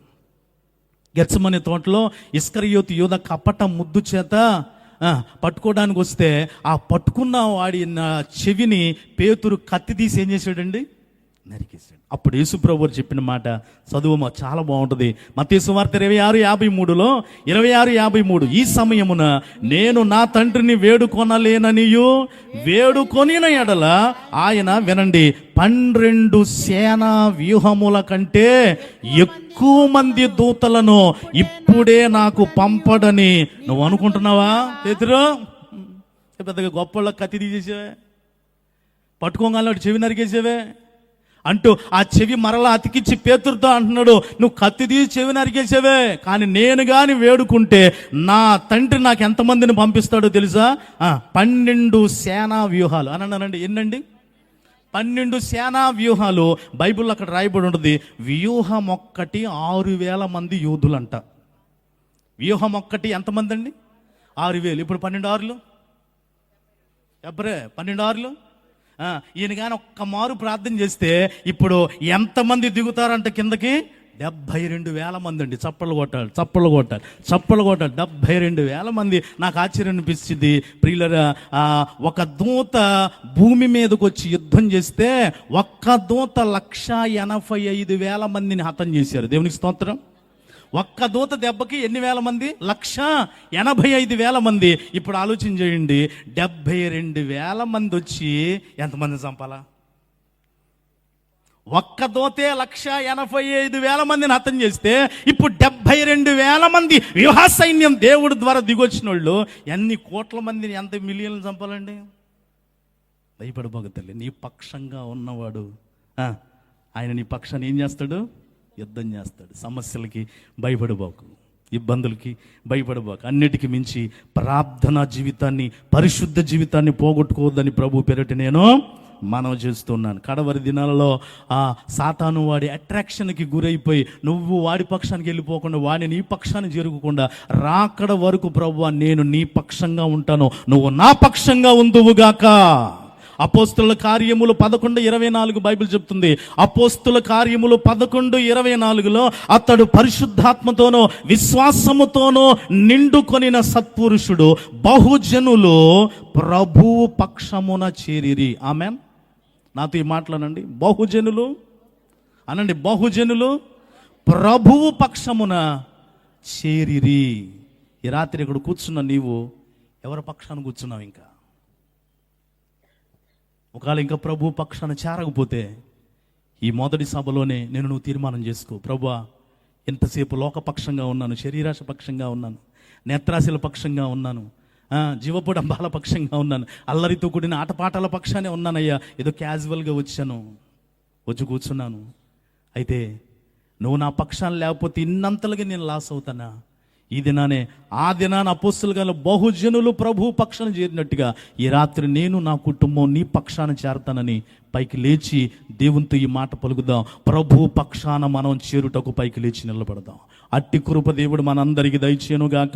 గెత్సెమనే తోటలో ఇస్కరియోతు యూద కపట ముద్దు చేత పట్టుకోవడానికి వస్తే ఆ పట్టుకున్న వాడి చెవిని పేతురు కత్తి తీసి ఏం చేశాడండి? నరికేశాడు. అప్పుడు యేసు ప్రభువు చెప్పిన మాట చదువు, చాలా బాగుంటుంది. మత్తయి సువార్త 26:53లో 26:53 ఈ సమయమున నేను నా తండ్రిని వేడుకొనలేననియు వేడుకొనిన ఎడల ఆయన, వినండి, 12 సేనా వ్యూహముల కంటే ఎక్కువ మంది దూతలను ఇప్పుడే నాకు పంపడని నువ్వు అనుకుంటున్నావా? పేతురు, పెద్దగా గొప్ప కత్తి తీసేసావే, పట్టుకోగానే చెవి నరికేసావే అంటూ ఆ చెవి మరలా అతికిచ్చి పేతురుతో అంటున్నాడు, నువ్వు కత్తి తీసి చెవి నరికేసావే, కానీ నేను కానీ వేడుకుంటే నా తండ్రి నాకు ఎంతమందిని పంపిస్తాడో తెలుసా? 12 సేనా వ్యూహాలు అని అన్నానండి. ఎన్నండి? 12 సేనా వ్యూహాలు. బైబిల్లో అక్కడ రాయబడి ఉంటుంది, వ్యూహం ఒక్కటి 6,000 మంది యోధులంట. వ్యూహం ఒక్కటి ఎంతమంది అండి? 6,000. ఇప్పుడు 12 ఆరులు ఎబ్బరే 12 ఆరులు. ఈయన కానీ ఒక్క మారు ప్రార్థన చేస్తే ఇప్పుడు ఎంతమంది దిగుతారంట కిందకి? 72,000 మంది అండి. చప్పలు కొట్టాలి, చప్పలు కొట్టాలి, చప్పలు కొట్టాలి. 72,000 మంది. నాకు ఆశ్చర్యం అనిపిస్తుంది ప్రియులరా, ఒక దూత భూమి మీదకి వచ్చి యుద్ధం చేస్తే ఒక్క దూత 185,000 మందిని హతం చేశారు. దేవునికి స్తోత్రం. ఒక్క దూత దెబ్బకి ఎన్ని వేల మంది? 185,000 మంది. ఇప్పుడు ఆలోచన చేయండి, 72,000 మంది వచ్చి ఎంతమంది చంపాలా? ఒక్క దోతే 185,000 మందిని హతం చేస్తే ఇప్పుడు 72,000 మంది వ్యూహ సైన్యం దేవుడి ద్వారా దిగొచ్చిన వాళ్ళు ఎన్ని కోట్ల మందిని, ఎంత మిలియన్లు చంపాలండి? భయపడబోక తల్లి, నీ పక్షంగా ఉన్నవాడు ఆయన నీ పక్షాన్ని ఏం చేస్తాడు? యుద్ధం చేస్తాడు. సమస్యలకి భయపడబోకు, ఇబ్బందులకి భయపడబోకు. అన్నిటికీ మించి ప్రార్థనా జీవితాన్ని, పరిశుద్ధ జీవితాన్ని పోగొట్టుకోవద్దని ప్రభు పేరిట నేను మనవి చేస్తున్నాను. కడవరి దినాలలో సాతాను వాడి అట్రాక్షన్కి గురైపోయి నువ్వు వాడి పక్షానికి వెళ్ళిపోకుండా, వాడిని నీ పక్షాన్ని జరగకుండా రాకడ వరకు ప్రభువా నేను నీ పక్షంగా ఉంటాను, నువ్వు నా పక్షంగా ఉందువుగాక. అపోస్తుల కార్యములు 11:24 బైబిల్ చెప్తుంది. అపోస్తుల కార్యములు 11:24లో అతడు పరిశుద్ధాత్మతోనో విశ్వాసముతోనో నిండుకొనిన సత్పురుషుడు, బహుజనులు ప్రభువు పక్షమున చేరిరి. ఆమెన్. నాతో ఈ మాటలనండి, బహుజనులు అనండి, బహుజనులు ప్రభువు పక్షమున చేరిరి. ఈ రాత్రి ఇక్కడ కూర్చున్న నీవు ఎవరి పక్షాన కూర్చున్నావు? ఇంకా ఒకవేళ ఇంకా ప్రభు పక్షాన చేరకపోతే ఈ మొదటి సభలోనే నువ్వు తీర్మానం చేసుకో. ప్రభువా, ఎంతసేపు లోకపక్షంగా ఉన్నాను, శరీరాశ పక్షంగా ఉన్నాను, నేత్రాశల పక్షంగా ఉన్నాను, జీవపుడంబాల పక్షంగా ఉన్నాను, అల్లరితో కూడిన ఆటపాటల పక్షానే ఉన్నానయ్యా, ఏదో క్యాజువల్గా వచ్చాను, వచ్చి కూర్చున్నాను. అయితే నువ్వు నా పక్షాన్ని లేకపోతే ఇన్నంతలుగా నేను లాస్ అవుతానా? ఈ దినానే ఆ దినాన అపోస్తులుగా బహుజనులు ప్రభు పక్షాన చేరినట్టుగా ఈ రాత్రి నేను నా కుటుంబం నీ పక్షాన చేరతానని పైకి లేచి దేవునితో ఈ మాట పలుకుదాం. ప్రభు పక్షాన మనం చేరుటకు పైకి లేచి నిలబడదాం. అట్టి కృప దేవుడు మనందరికీ దయచేయును గాక.